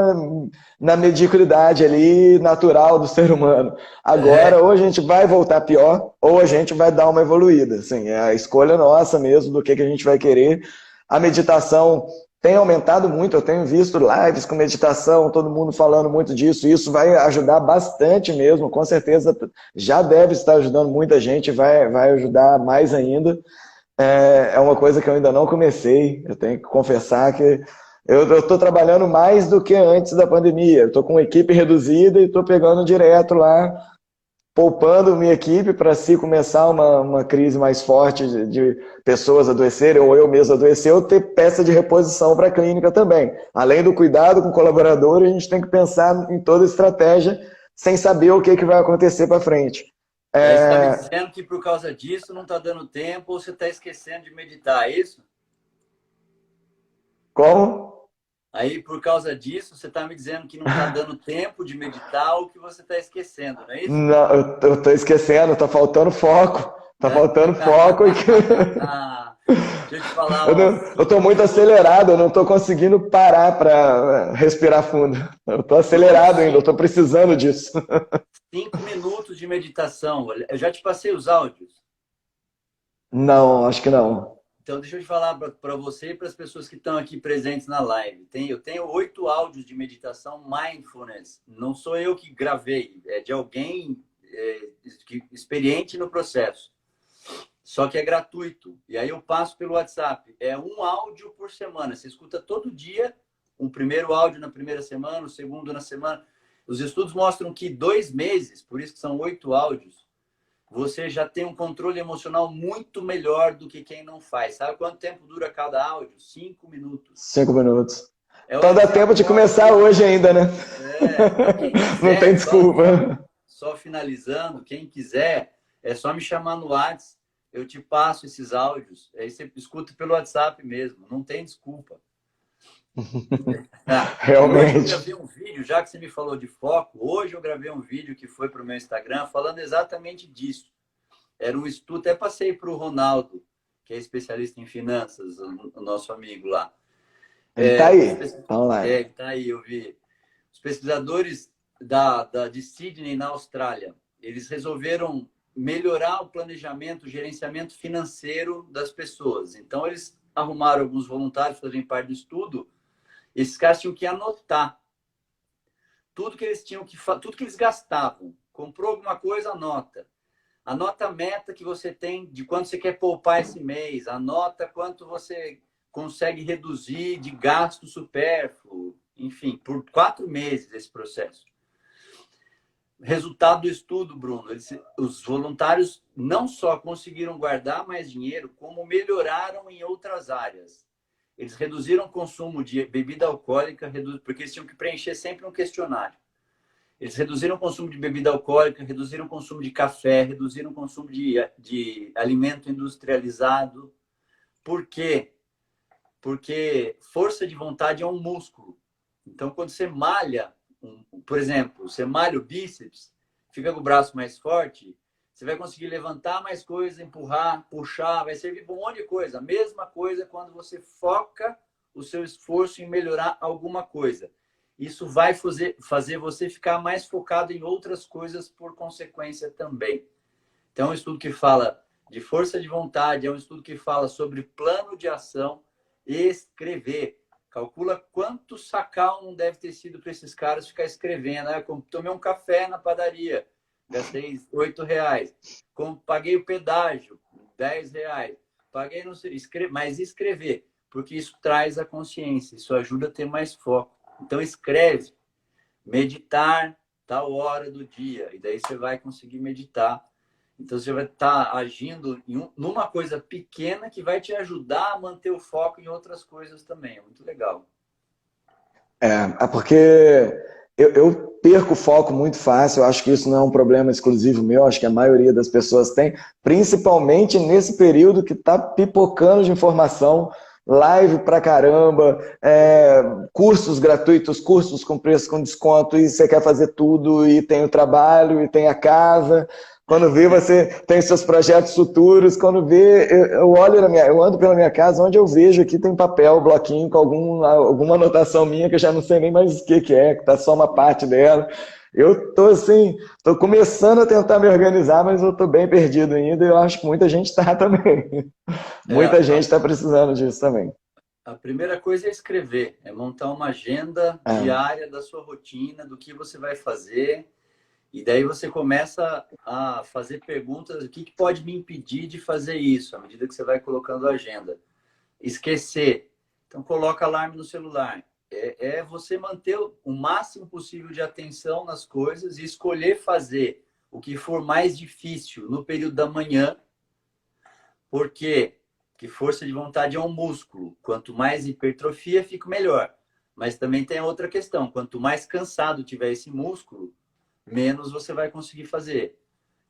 na mediocridade ali natural do ser humano. Agora, ou a gente vai voltar pior, ou a gente vai dar uma evoluída. Assim, é a escolha nossa mesmo do que a gente vai querer. A meditação tem aumentado muito, eu tenho visto lives com meditação, todo mundo falando muito disso, e isso vai ajudar bastante mesmo, com certeza já deve estar ajudando muita gente, vai ajudar mais ainda. É uma coisa que eu ainda não comecei, eu tenho que confessar que eu estou trabalhando mais do que antes da pandemia, eu estou com uma equipe reduzida e estou pegando direto lá, poupando minha equipe para se começar uma crise mais forte de pessoas adoecerem, ou eu mesmo adoecer, eu ter peça de reposição para a clínica também. Além do cuidado com o colaborador, a gente tem que pensar em toda a estratégia sem saber o que vai acontecer para frente. Você está me dizendo que por causa disso não está dando tempo ou você está esquecendo de meditar, é isso? Como? Aí, por causa disso, você está me dizendo que não está dando tempo de meditar ou que você está esquecendo, não é isso? Não, eu estou esquecendo, está faltando foco. Está faltando foco. Deixa eu te falar. Eu estou muito acelerado, eu não estou conseguindo parar para respirar fundo. Eu estou acelerado ainda, eu estou precisando disso. 5 minutos de meditação. Eu já te passei os áudios? Não, acho que não. Então, deixa eu te falar para você e para as pessoas que estão aqui presentes na live. Eu tenho 8 áudios de meditação mindfulness. Não sou eu que gravei, é de alguém experiente no processo. Só que é gratuito. E aí eu passo pelo WhatsApp. É um áudio por semana. Você escuta todo dia, um primeiro áudio na primeira semana, o segundo na semana. Os estudos mostram que 2 meses, por isso que são 8 áudios, você já tem um controle emocional muito melhor do que quem não faz. Sabe quanto tempo dura cada áudio? 5 minutos. 5 minutos. É a Então hora que dá você tempo de acorda. começar hoje ainda, né? Então quem Não tem quiser, desculpa. só finalizando, quem quiser, é só me chamar no WhatsApp, eu te passo esses áudios, aí você escuta pelo WhatsApp mesmo, não tem desculpa. E hoje eu Realmente. gravei um vídeo, já que você me falou de foco, hoje eu gravei um vídeo que foi para o meu Instagram falando exatamente disso. Era um estudo, até passei para o Ronaldo, que é especialista em finanças, o nosso amigo lá. Ele tá Os aí. Tá online. tá aí, eu vi. Os pesquisadores de Sydney, na Austrália, eles resolveram melhorar o planejamento, o gerenciamento financeiro das pessoas. Então, eles arrumaram alguns voluntários para fazerem parte do estudo. Esses caras tinham que anotar tudo que eles tinham tudo que eles gastavam. Comprou alguma coisa, anota. Anota a meta que você tem de quanto você quer poupar esse mês. Anota quanto você consegue reduzir de gasto supérfluo. Enfim, por 4 meses esse processo. Resultado do estudo, Bruno, os voluntários não só conseguiram guardar mais dinheiro, como melhoraram em outras áreas. Eles reduziram o consumo de bebida alcoólica, porque eles tinham que preencher sempre um questionário. Eles reduziram o consumo de bebida alcoólica, reduziram o consumo de café, reduziram o consumo de alimento industrializado. Por quê? Porque força de vontade é um músculo. Então, quando você malha, por exemplo, você malha o bíceps, fica com o braço mais forte, você vai conseguir levantar mais coisa, empurrar, puxar, vai servir para um monte de coisa. A mesma coisa quando você foca o seu esforço em melhorar alguma coisa. Isso vai fazer você ficar mais focado em outras coisas por consequência também. Então, é um estudo que fala de força de vontade, é um estudo que fala sobre plano de ação, escrever. Calcula quanto sacal não deve ter sido para esses caras ficar escrevendo. Tomei um café na padaria, gastei R$ 8. Paguei o pedágio, R$ 10. Paguei, não sei, mas escrever, porque isso traz a consciência, isso ajuda a ter mais foco. Então, escreve, meditar tal hora do dia, e daí você vai conseguir meditar. Então, você vai estar agindo numa coisa pequena que vai te ajudar a manter o foco em outras coisas também. É muito legal. É porque eu perco o foco muito fácil. Eu acho que isso não é um problema exclusivo meu. Acho que a maioria das pessoas tem, principalmente nesse período que está pipocando de informação, live pra caramba, cursos gratuitos, cursos com preço com desconto, e você quer fazer tudo, e tem o trabalho, e tem a casa. Quando vê, você tem seus projetos futuros. Quando vê, eu ando pela minha casa, onde eu vejo aqui tem papel, bloquinho com alguma anotação minha que eu já não sei nem mais o que é, que tá só uma parte dela. Eu tô assim, tô começando a tentar me organizar, mas eu tô bem perdido ainda, e eu acho que muita gente tá também. Muita gente está precisando disso também. A primeira coisa é escrever, é montar uma agenda diária da sua rotina, do que você vai fazer. E daí você começa a fazer perguntas: o que pode me impedir de fazer isso, à medida que você vai colocando a agenda. Esquecer. Então, coloca alarme no celular. É você manter o máximo possível de atenção nas coisas e escolher fazer o que for mais difícil no período da manhã. Por quê? Porque força de vontade é um músculo. Quanto mais hipertrofia, fica melhor. Mas também tem outra questão. Quanto mais cansado tiver esse músculo, menos você vai conseguir fazer.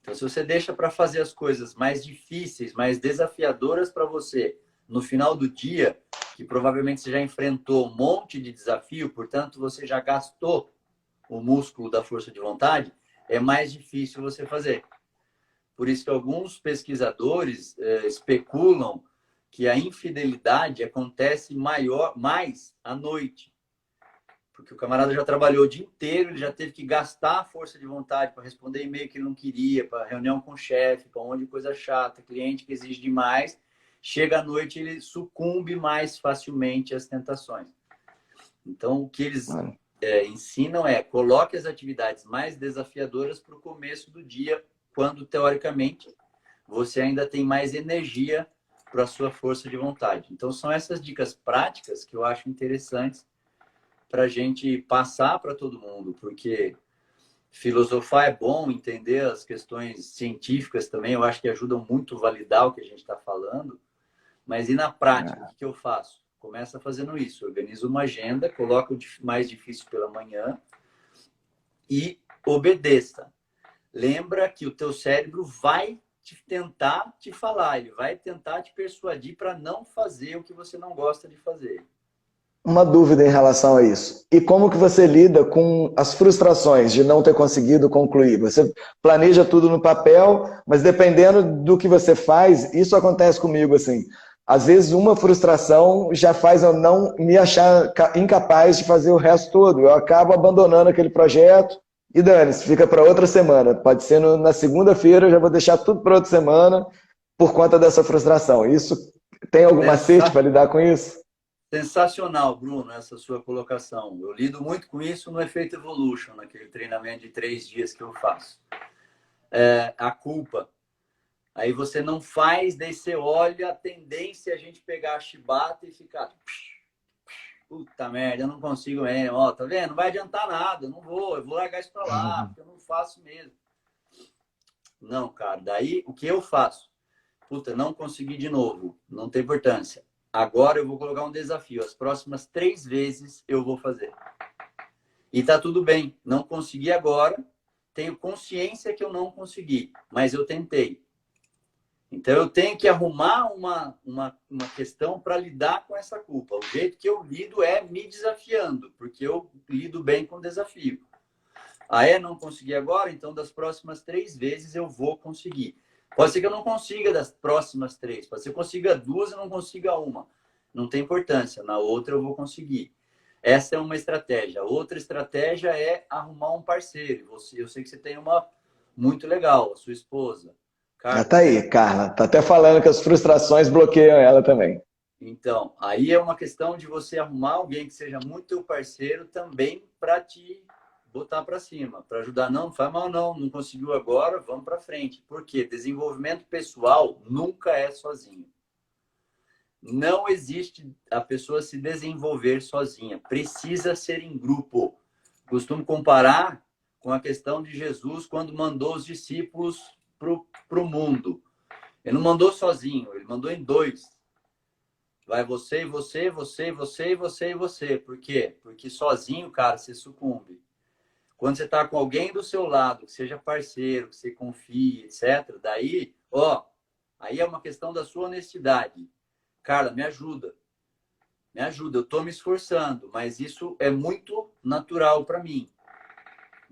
Então, se você deixa para fazer as coisas mais difíceis, mais desafiadoras para você no final do dia, que provavelmente você já enfrentou um monte de desafio, portanto, você já gastou o músculo da força de vontade, é mais difícil você fazer. Por isso que alguns pesquisadores especulam que a infidelidade acontece mais à noite. Porque o camarada já trabalhou o dia inteiro, ele já teve que gastar a força de vontade para responder e-mail que ele não queria, para reunião com o chefe, para um monte de coisa chata, cliente que exige demais. Chega à noite, ele sucumbe mais facilmente às tentações. Então, o que eles ensinam é: coloque as atividades mais desafiadoras para o começo do dia, quando, teoricamente, você ainda tem mais energia para a sua força de vontade. Então, são essas dicas práticas que eu acho interessantes para a gente passar para todo mundo, porque filosofar é bom, entender as questões científicas também, eu acho que ajudam muito a validar o que a gente está falando. Mas e na prática, o que eu faço? Começa fazendo isso, organizo uma agenda, coloco o mais difícil pela manhã e obedeça. Lembra que o teu cérebro vai tentar te falar, ele vai tentar te persuadir para não fazer o que você não gosta de fazer. Uma dúvida em relação a isso. E como que você lida com as frustrações de não ter conseguido concluir? Você planeja tudo no papel, mas dependendo do que você faz, isso acontece comigo assim. Às vezes uma frustração já faz eu não me achar incapaz de fazer o resto todo. Eu acabo abandonando aquele projeto e dane-se, fica para outra semana. Pode ser na segunda-feira, eu já vou deixar tudo para outra semana por conta dessa frustração. Isso tem algum macete para lidar com isso? Sensacional, Bruno, essa sua colocação. Eu lido muito com isso no Efeito Evolution, naquele treinamento de 3 dias que eu faço. A culpa. Aí você não faz, daí você olha a tendência a gente pegar a chibata e ficar... Puta merda, eu não consigo mesmo. Ó, tá vendo? Não vai adiantar nada, eu vou largar isso pra lá, porque eu não faço mesmo. Não, cara, daí o que eu faço? Puta, não consegui de novo, não tem importância. Agora eu vou colocar um desafio. As próximas 3 vezes eu vou fazer. E tá tudo bem. Não consegui agora. Tenho consciência que eu não consegui. Mas eu tentei. Então eu tenho que arrumar uma questão para lidar com essa culpa. O jeito que eu lido é me desafiando. Porque eu lido bem com o desafio. Não consegui agora. Então das próximas 3 vezes eu vou conseguir. Pode ser que eu não consiga das próximas 3. Pode ser que eu consiga 2 e não consiga uma. Não tem importância. Na outra eu vou conseguir. Essa é uma estratégia. Outra estratégia é arrumar um parceiro. Eu sei que você tem uma muito legal, a sua esposa. Carla. Tá aí, Carla. Tá até falando que as frustrações bloqueiam ela também. Então, aí é uma questão de você arrumar alguém que seja muito teu parceiro também para te botar para cima, para ajudar. Não faz mal não conseguiu agora, vamos para frente. Por quê? Desenvolvimento pessoal nunca é sozinho. Não existe a pessoa se desenvolver sozinha. Precisa ser em grupo. Costumo comparar com a questão de Jesus quando mandou os discípulos para o mundo. Ele não mandou sozinho, ele mandou em 2. Vai você, você, você, você, você e você. Por quê? Porque sozinho, cara, você sucumbe. Quando você está com alguém do seu lado, que seja parceiro, que você confie, etc., daí, aí é uma questão da sua honestidade. Cara, me ajuda. Me ajuda, eu estou me esforçando, mas isso é muito natural para mim.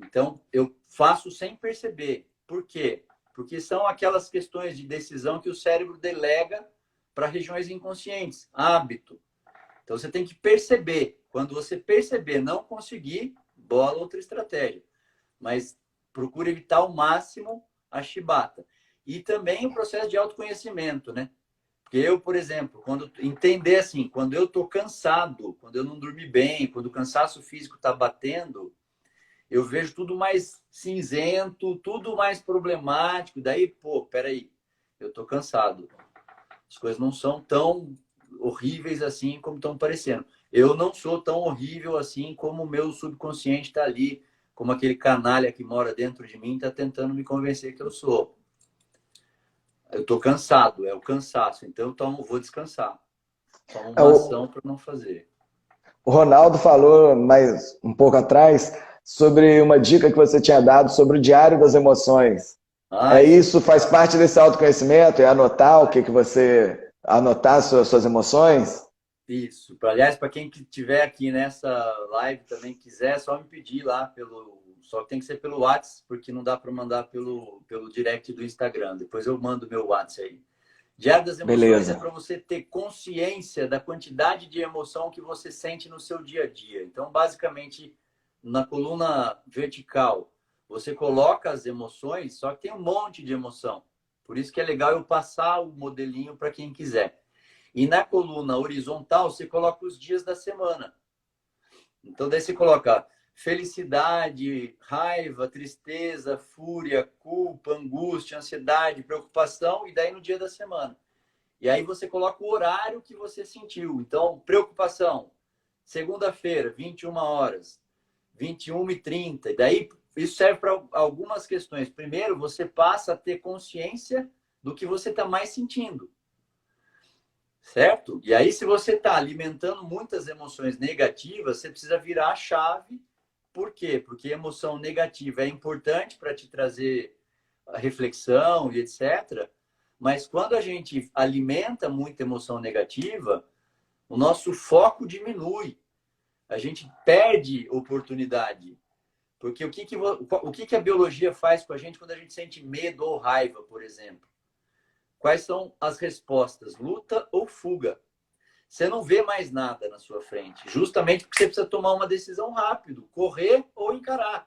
Então, eu faço sem perceber. Por quê? Porque são aquelas questões de decisão que o cérebro delega para regiões inconscientes, hábito. Então, você tem que perceber. Quando você perceber, não conseguir, bola outra estratégia. Mas procure evitar ao máximo a chibata. E também o processo de autoconhecimento, né? Porque eu, por exemplo, quando entender assim, quando eu tô cansado, quando eu não dormi bem, quando o cansaço físico tá batendo, eu vejo tudo mais cinzento, tudo mais problemático. Daí, peraí, eu tô cansado. As coisas não são tão horríveis assim como estão parecendo. Eu não sou tão horrível assim como o meu subconsciente está ali, como aquele canalha que mora dentro de mim está tentando me convencer que eu sou. Eu estou cansado, é o cansaço. Então eu vou descansar. Tomo uma ação para não fazer. O Ronaldo falou mais um pouco atrás sobre uma dica que você tinha dado sobre o diário das emoções. Isso faz parte desse autoconhecimento? É anotar o que você... Anotar suas emoções? Isso. Aliás, para quem estiver aqui nessa live também quiser, é só me pedir lá pelo... Só tem que ser pelo WhatsApp, porque não dá para mandar pelo direct do Instagram. Depois eu mando meu WhatsApp aí. Diário das emoções. Beleza. É para você ter consciência da quantidade de emoção que você sente no seu dia a dia. Então, basicamente, na coluna vertical, você coloca as emoções, só que tem um monte de emoção. Por isso que é legal eu passar o modelinho para quem quiser. E na coluna horizontal, você coloca os dias da semana. Então, daí você coloca felicidade, raiva, tristeza, fúria, culpa, angústia, ansiedade, preocupação, e daí no dia da semana. E aí você coloca o horário que você sentiu. Então, preocupação, segunda-feira, 21 horas. 21h30. E daí, isso serve para algumas questões. Primeiro, você passa a ter consciência do que você está mais sentindo. Certo? E aí, se você está alimentando muitas emoções negativas, você precisa virar a chave. Por quê? Porque emoção negativa é importante para te trazer a reflexão e etc. Mas quando a gente alimenta muita emoção negativa, o nosso foco diminui. A gente perde oportunidade. Porque o que a biologia faz com a gente quando a gente sente medo ou raiva, por exemplo? Quais são as respostas? Luta ou fuga? Você não vê mais nada na sua frente, justamente porque você precisa tomar uma decisão rápido, correr ou encarar.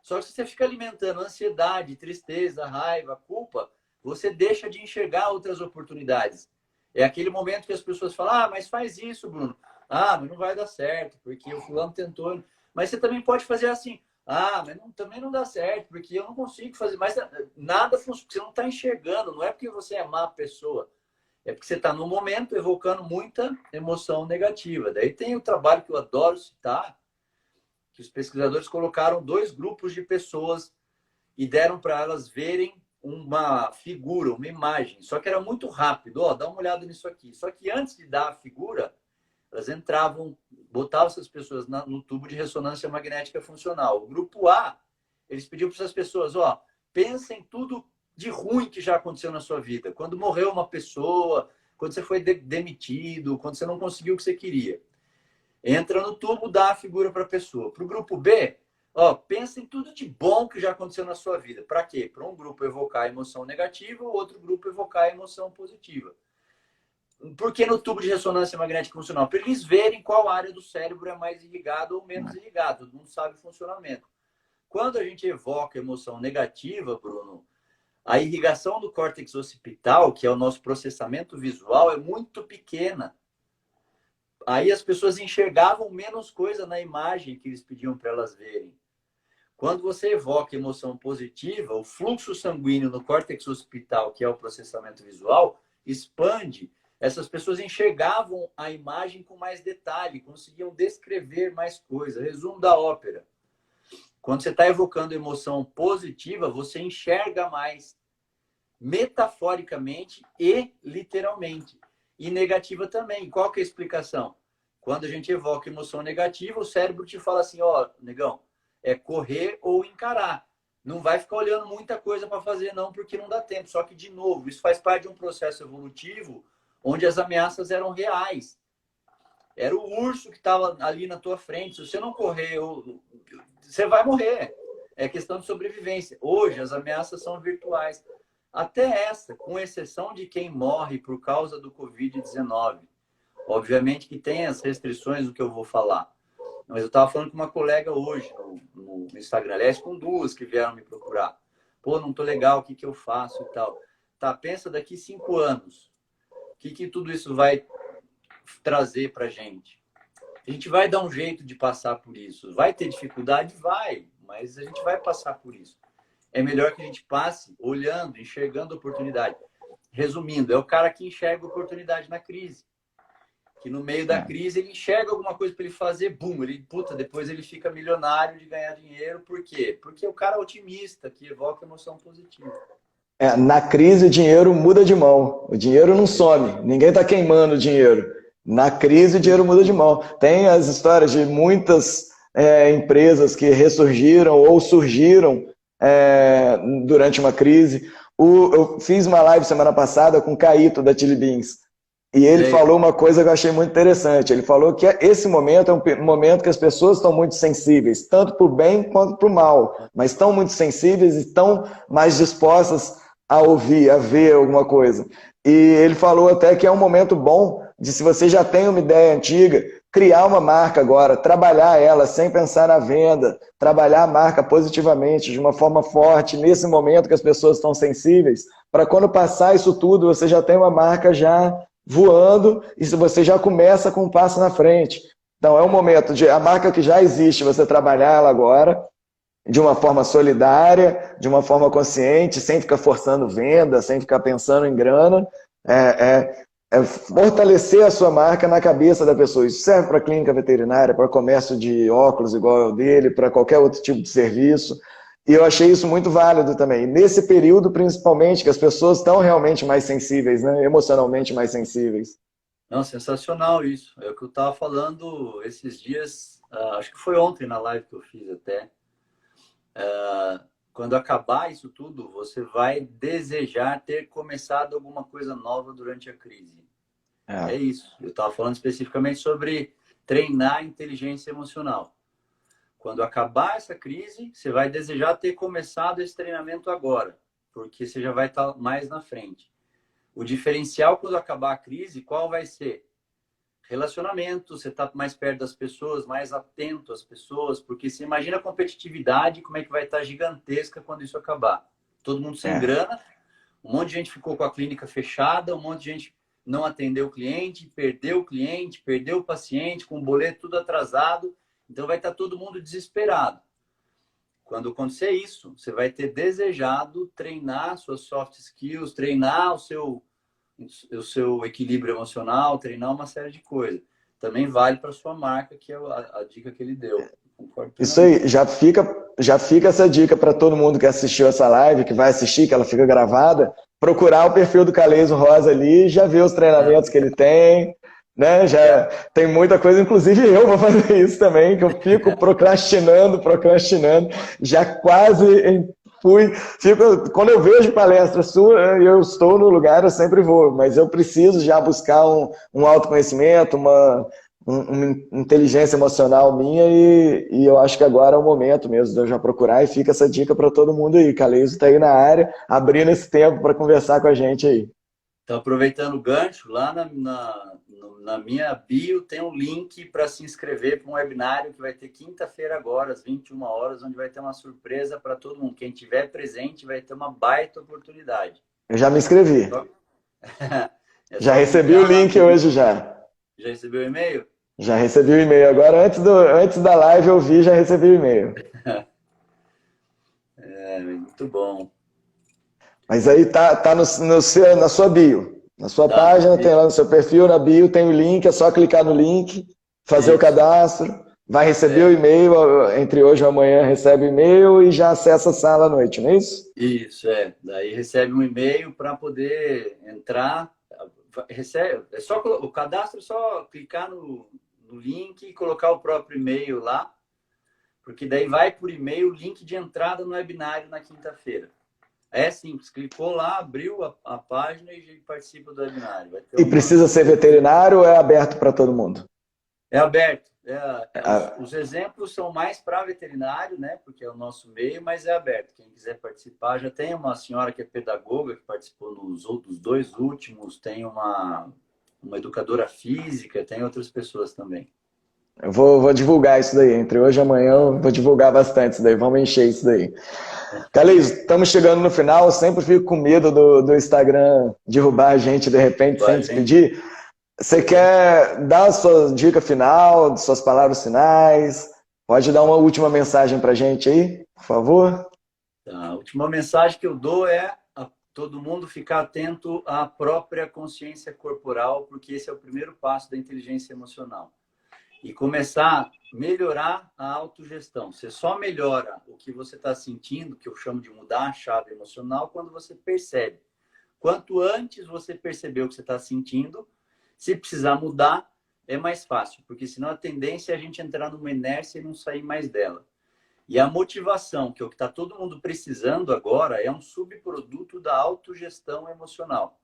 Só que se você fica alimentando ansiedade, tristeza, raiva, culpa, você deixa de enxergar outras oportunidades. É aquele momento que as pessoas falam, ah, mas faz isso, Bruno. Ah, mas não vai dar certo, porque o fulano tentou. Mas você também pode fazer assim, ah, mas também não dá certo, porque eu não consigo fazer. Mas nada funciona, você não está enxergando, não é porque você é má pessoa. É porque você está no momento evocando muita emoção negativa. Daí tem o trabalho que eu adoro citar, que os pesquisadores colocaram 2 grupos de pessoas e deram para elas verem uma figura, uma imagem. Só que era muito rápido. Ó, dá uma olhada nisso aqui. Só que antes de dar a figura, elas entravam, botavam essas pessoas no tubo de ressonância magnética funcional. O grupo A, eles pediam para essas pessoas, ó, pensem tudo de ruim que já aconteceu na sua vida. Quando morreu uma pessoa, quando você foi demitido, quando você não conseguiu o que você queria. Entra no tubo, dá a figura para a pessoa. Para o grupo B, ó, pensa em tudo de bom que já aconteceu na sua vida. Para quê? Para um grupo evocar a emoção negativa, o outro grupo evocar a emoção positiva. Por que no tubo de ressonância magnética funcional? Para eles verem qual área do cérebro é mais irrigada ou menos irrigada. Todo mundo sabe o funcionamento. Quando a gente evoca emoção negativa, Bruno, a irrigação do córtex occipital, que é o nosso processamento visual, é muito pequena. Aí as pessoas enxergavam menos coisa na imagem que eles pediam para elas verem. Quando você evoca emoção positiva, o fluxo sanguíneo no córtex occipital, que é o processamento visual, expande. Essas pessoas enxergavam a imagem com mais detalhe, conseguiam descrever mais coisa. Resumo da ópera. Quando você está evocando emoção positiva, você enxerga mais metaforicamente e literalmente. E negativa também. Qual que é a explicação? Quando a gente evoca emoção negativa, o cérebro te fala assim, ó, negão, é correr ou encarar. Não vai ficar olhando muita coisa para fazer não, porque não dá tempo. Só que, de novo, isso faz parte de um processo evolutivo onde as ameaças eram reais. Era o urso que estava ali na tua frente. Se você não correr, você vai morrer. É questão de sobrevivência. Hoje, as ameaças são virtuais. Até essa, com exceção de quem morre por causa do Covid-19. Obviamente que tem as restrições do que eu vou falar. Mas eu estava falando com uma colega hoje no Instagram, aliás, com 2 que vieram me procurar. Pô, não tô legal, o que eu faço e tal. Tá, pensa daqui 5 anos. O que tudo isso vai trazer pra gente? A gente vai dar um jeito de passar por isso. Vai ter dificuldade? Vai. Mas a gente vai passar por isso. É melhor que a gente passe olhando, enxergando a oportunidade. Resumindo, é o cara que enxerga a oportunidade na crise. Que no meio da crise ele enxerga alguma coisa para ele fazer, bum, depois ele fica milionário de ganhar dinheiro. Por quê? Porque o cara é otimista, que evoca emoção positiva. Na crise o dinheiro muda de mão. O dinheiro não some. Ninguém está queimando o dinheiro. Na crise o dinheiro muda de mão. Tem as histórias de muitas empresas que ressurgiram ou surgiram durante uma crise. Eu fiz uma live semana passada com o Caíto da Chili Beans. E ele falou uma coisa que eu achei muito interessante. Ele falou que esse momento é um momento que as pessoas estão muito sensíveis, tanto para o bem quanto para o mal, mas estão muito sensíveis e estão mais dispostas a ouvir, a ver alguma coisa. E ele falou até que é um momento bom de, se você já tem uma ideia antiga, criar uma marca agora, trabalhar ela sem pensar na venda, trabalhar a marca positivamente, de uma forma forte, nesse momento que as pessoas estão sensíveis, para quando passar isso tudo, você já tem uma marca já voando, e se você já começa com um passo na frente. Então é um momento de a marca que já existe, você trabalhar ela agora, de uma forma solidária, de uma forma consciente, sem ficar forçando venda, sem ficar pensando em grana. é fortalecer a sua marca na cabeça da pessoa. Isso serve para clínica veterinária, para comércio de óculos igual ao dele, para qualquer outro tipo de serviço. E eu achei isso muito válido também. Nesse período, principalmente, que as pessoas estão realmente mais sensíveis, né? Emocionalmente mais sensíveis. Não, sensacional isso. É o que eu estava falando esses dias, acho que foi ontem na live que eu fiz até. Quando acabar isso tudo, você vai desejar ter começado alguma coisa nova durante a crise. É isso. Eu estava falando especificamente sobre treinar inteligência emocional. Quando acabar essa crise, você vai desejar ter começado esse treinamento agora, porque você já vai estar mais na frente. O diferencial quando acabar a crise, qual vai ser? Relacionamento, você está mais perto das pessoas, mais atento às pessoas, porque você imagina a competitividade, como é que vai estar gigantesca quando isso acabar. Todo mundo sem grana, um monte de gente ficou com a clínica fechada, um monte de gente não atendeu o cliente, perdeu o paciente, com o boleto tudo atrasado, então vai estar todo mundo desesperado. Quando acontecer isso, você vai ter desejado treinar suas soft skills, treinar o seu equilíbrio emocional, treinar uma série de coisas. Também vale para sua marca, que é a dica que ele deu. Concordo plenamente. Isso aí, já fica essa dica para todo mundo que assistiu essa live, que vai assistir, que ela fica gravada, procurar o perfil do Caleison Rosa ali, já ver os treinamentos que ele tem, né? Já tem muita coisa, inclusive eu vou fazer isso também, que eu fico procrastinando, já quase quando eu vejo palestra sua, eu estou no lugar, eu sempre vou, mas eu preciso já buscar um autoconhecimento, uma inteligência emocional minha e eu acho que agora é o momento mesmo de eu já procurar e fica essa dica para todo mundo aí. Caleison está aí na área, abrindo esse tempo para conversar com a gente aí. Então, aproveitando o gancho, lá na minha bio tem um link para se inscrever para um webinário que vai ter quinta-feira agora, às 21 horas, onde vai ter uma surpresa para todo mundo. Quem tiver presente vai ter uma baita oportunidade. Eu já me inscrevi. Já recebi o link hoje já. Já recebeu o e-mail? Já recebi o e-mail. Agora, antes da live eu vi, já recebi o e-mail. Muito bom. Mas aí tá na sua bio. Na sua página, tem lá no seu perfil, na bio, tem o link, é só clicar no link, fazer o cadastro, vai receber o e-mail, entre hoje e amanhã recebe o e-mail e já acessa a sala à noite, não é isso? Isso, Daí recebe um e-mail para poder entrar. O cadastro é só clicar no link e colocar o próprio e-mail lá, porque daí vai por e-mail o link de entrada no webinário na quinta-feira. É simples, clicou lá, abriu a página e participa do webinário. Precisa ser veterinário ou é aberto para todo mundo? É aberto. Os exemplos são mais para veterinário, né? Porque é o nosso meio, mas é aberto. Quem quiser participar, já tem uma senhora que é pedagoga, que participou nos outros dois últimos, tem uma educadora física, tem outras pessoas também. Eu vou divulgar isso daí. Entre hoje e amanhã eu vou divulgar bastante isso daí. Vamos encher isso daí. Caleison, estamos chegando no final. Eu sempre fico com medo do Instagram derrubar a gente de repente sem despedir. Você quer dar a sua dica final, suas palavras finais? Pode dar uma última mensagem para a gente aí, por favor? A última mensagem que eu dou é a todo mundo ficar atento à própria consciência corporal, porque esse é o primeiro passo da inteligência emocional. E começar a melhorar a autogestão. Você só melhora o que você está sentindo, que eu chamo de mudar a chave emocional, quando você percebe. Quanto antes você perceber o que você está sentindo, se precisar mudar, é mais fácil, porque senão a tendência é a gente entrar numa inércia e não sair mais dela. E a motivação, que é o que está todo mundo precisando agora, é um subproduto da autogestão emocional,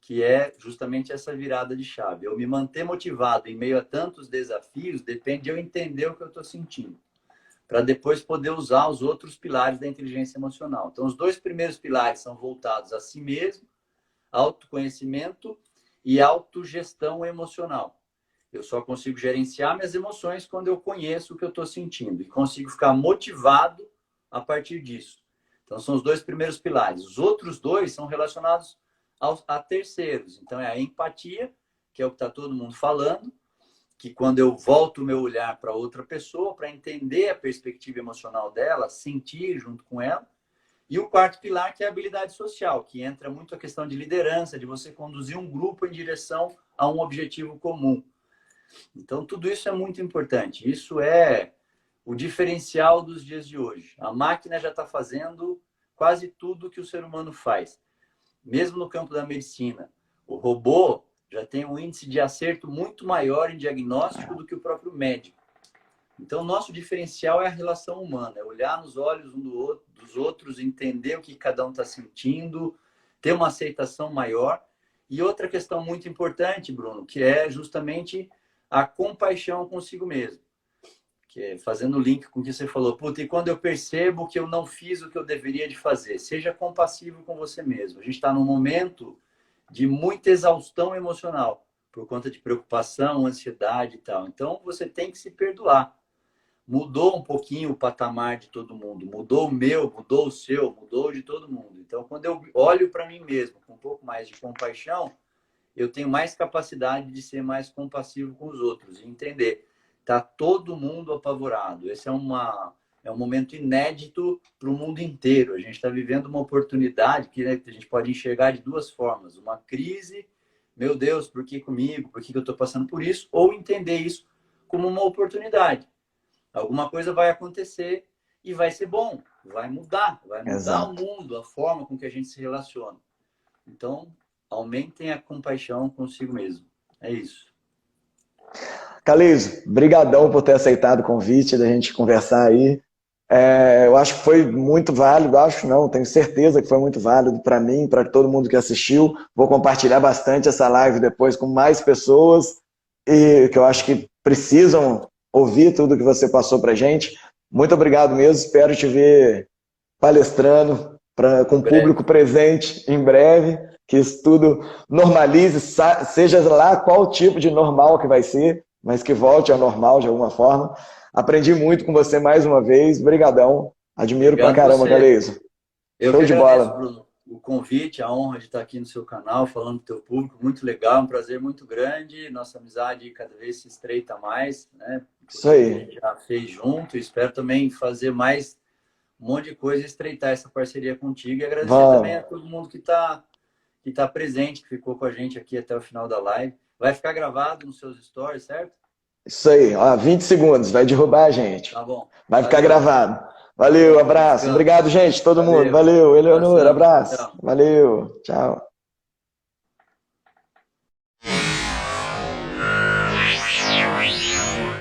que é justamente essa virada de chave. Eu me manter motivado em meio a tantos desafios depende de eu entender o que eu estou sentindo, para depois poder usar os outros pilares da inteligência emocional. Então, os dois primeiros pilares são voltados a si mesmo, autoconhecimento e autogestão emocional. Eu só consigo gerenciar minhas emoções quando eu conheço o que eu estou sentindo e consigo ficar motivado a partir disso. Então, são os dois primeiros pilares. Os outros dois são relacionados a terceiros. Então, é a empatia, que é o que está todo mundo falando, que quando eu volto o meu olhar para outra pessoa, para entender a perspectiva emocional dela, sentir junto com ela, E o quarto pilar, que é a habilidade social, que entra muito a questão de liderança, de você conduzir um grupo em direção a um objetivo comum. Então, tudo isso é muito importante. Isso é o diferencial dos dias de hoje. A máquina já está fazendo quase tudo que o ser humano faz. Mesmo no campo da medicina, o robô já tem um índice de acerto muito maior em diagnóstico do que o próprio médico. Então, nosso diferencial é a relação humana, é olhar nos olhos dos outros, entender o que cada um está sentindo, ter uma aceitação maior. E outra questão muito importante, Bruno, que é justamente a compaixão consigo mesmo. Que é fazendo o link com o que você falou. Puta, e quando eu percebo que eu não fiz o que eu deveria de fazer, seja compassivo com você mesmo. A gente está num momento de muita exaustão emocional, por conta de preocupação, ansiedade e tal. Então, você tem que se perdoar. Mudou um pouquinho o patamar de todo mundo. Mudou o meu, mudou o seu, mudou de todo mundo. Então, quando eu olho para mim mesmo com um pouco mais de compaixão, eu tenho mais capacidade de ser mais compassivo com os outros e entender. Está todo mundo apavorado. Esse é um momento inédito para o mundo inteiro. A gente está vivendo uma oportunidade que, né, a gente pode enxergar de duas formas. Uma crise, meu Deus, por que comigo? Por que eu estou passando por isso? Ou entender isso como uma oportunidade. Alguma coisa vai acontecer e vai ser bom, vai mudar Exato. o mundo, a forma com que a gente se relaciona. Então, aumentem a compaixão consigo mesmo. É isso. Caliso, brigadão por ter aceitado o convite da gente conversar aí. Eu acho que foi muito válido, acho não, tenho certeza que foi muito válido para mim, para todo mundo que assistiu. Vou compartilhar bastante essa live depois com mais pessoas e que eu acho que precisam ouvir tudo que você passou para a gente. Muito obrigado mesmo, espero te ver palestrando com o público presente em breve, que isso tudo normalize, seja lá qual tipo de normal que vai ser, mas que volte ao normal de alguma forma. Aprendi muito com você mais uma vez, brigadão, admiro pra caramba, Caliso. Eu que agradeço, Bruno, o convite, a honra de estar aqui no seu canal, falando com o teu público, muito legal, um prazer muito grande, nossa amizade cada vez se estreita mais, né? Isso aí. A gente já fez junto, espero também fazer mais um monte de coisa e estreitar essa parceria contigo e agradecer também a todo mundo que tá presente, que ficou com a gente aqui até o final da live. Vai ficar gravado nos seus stories, certo? Isso aí, ó, 20 segundos, vai derrubar a gente. Tá bom. Vai ficar gravado. Valeu, abraço. Obrigado, gente, todo mundo. Valeu, Eleonora, abraço. Valeu, tchau.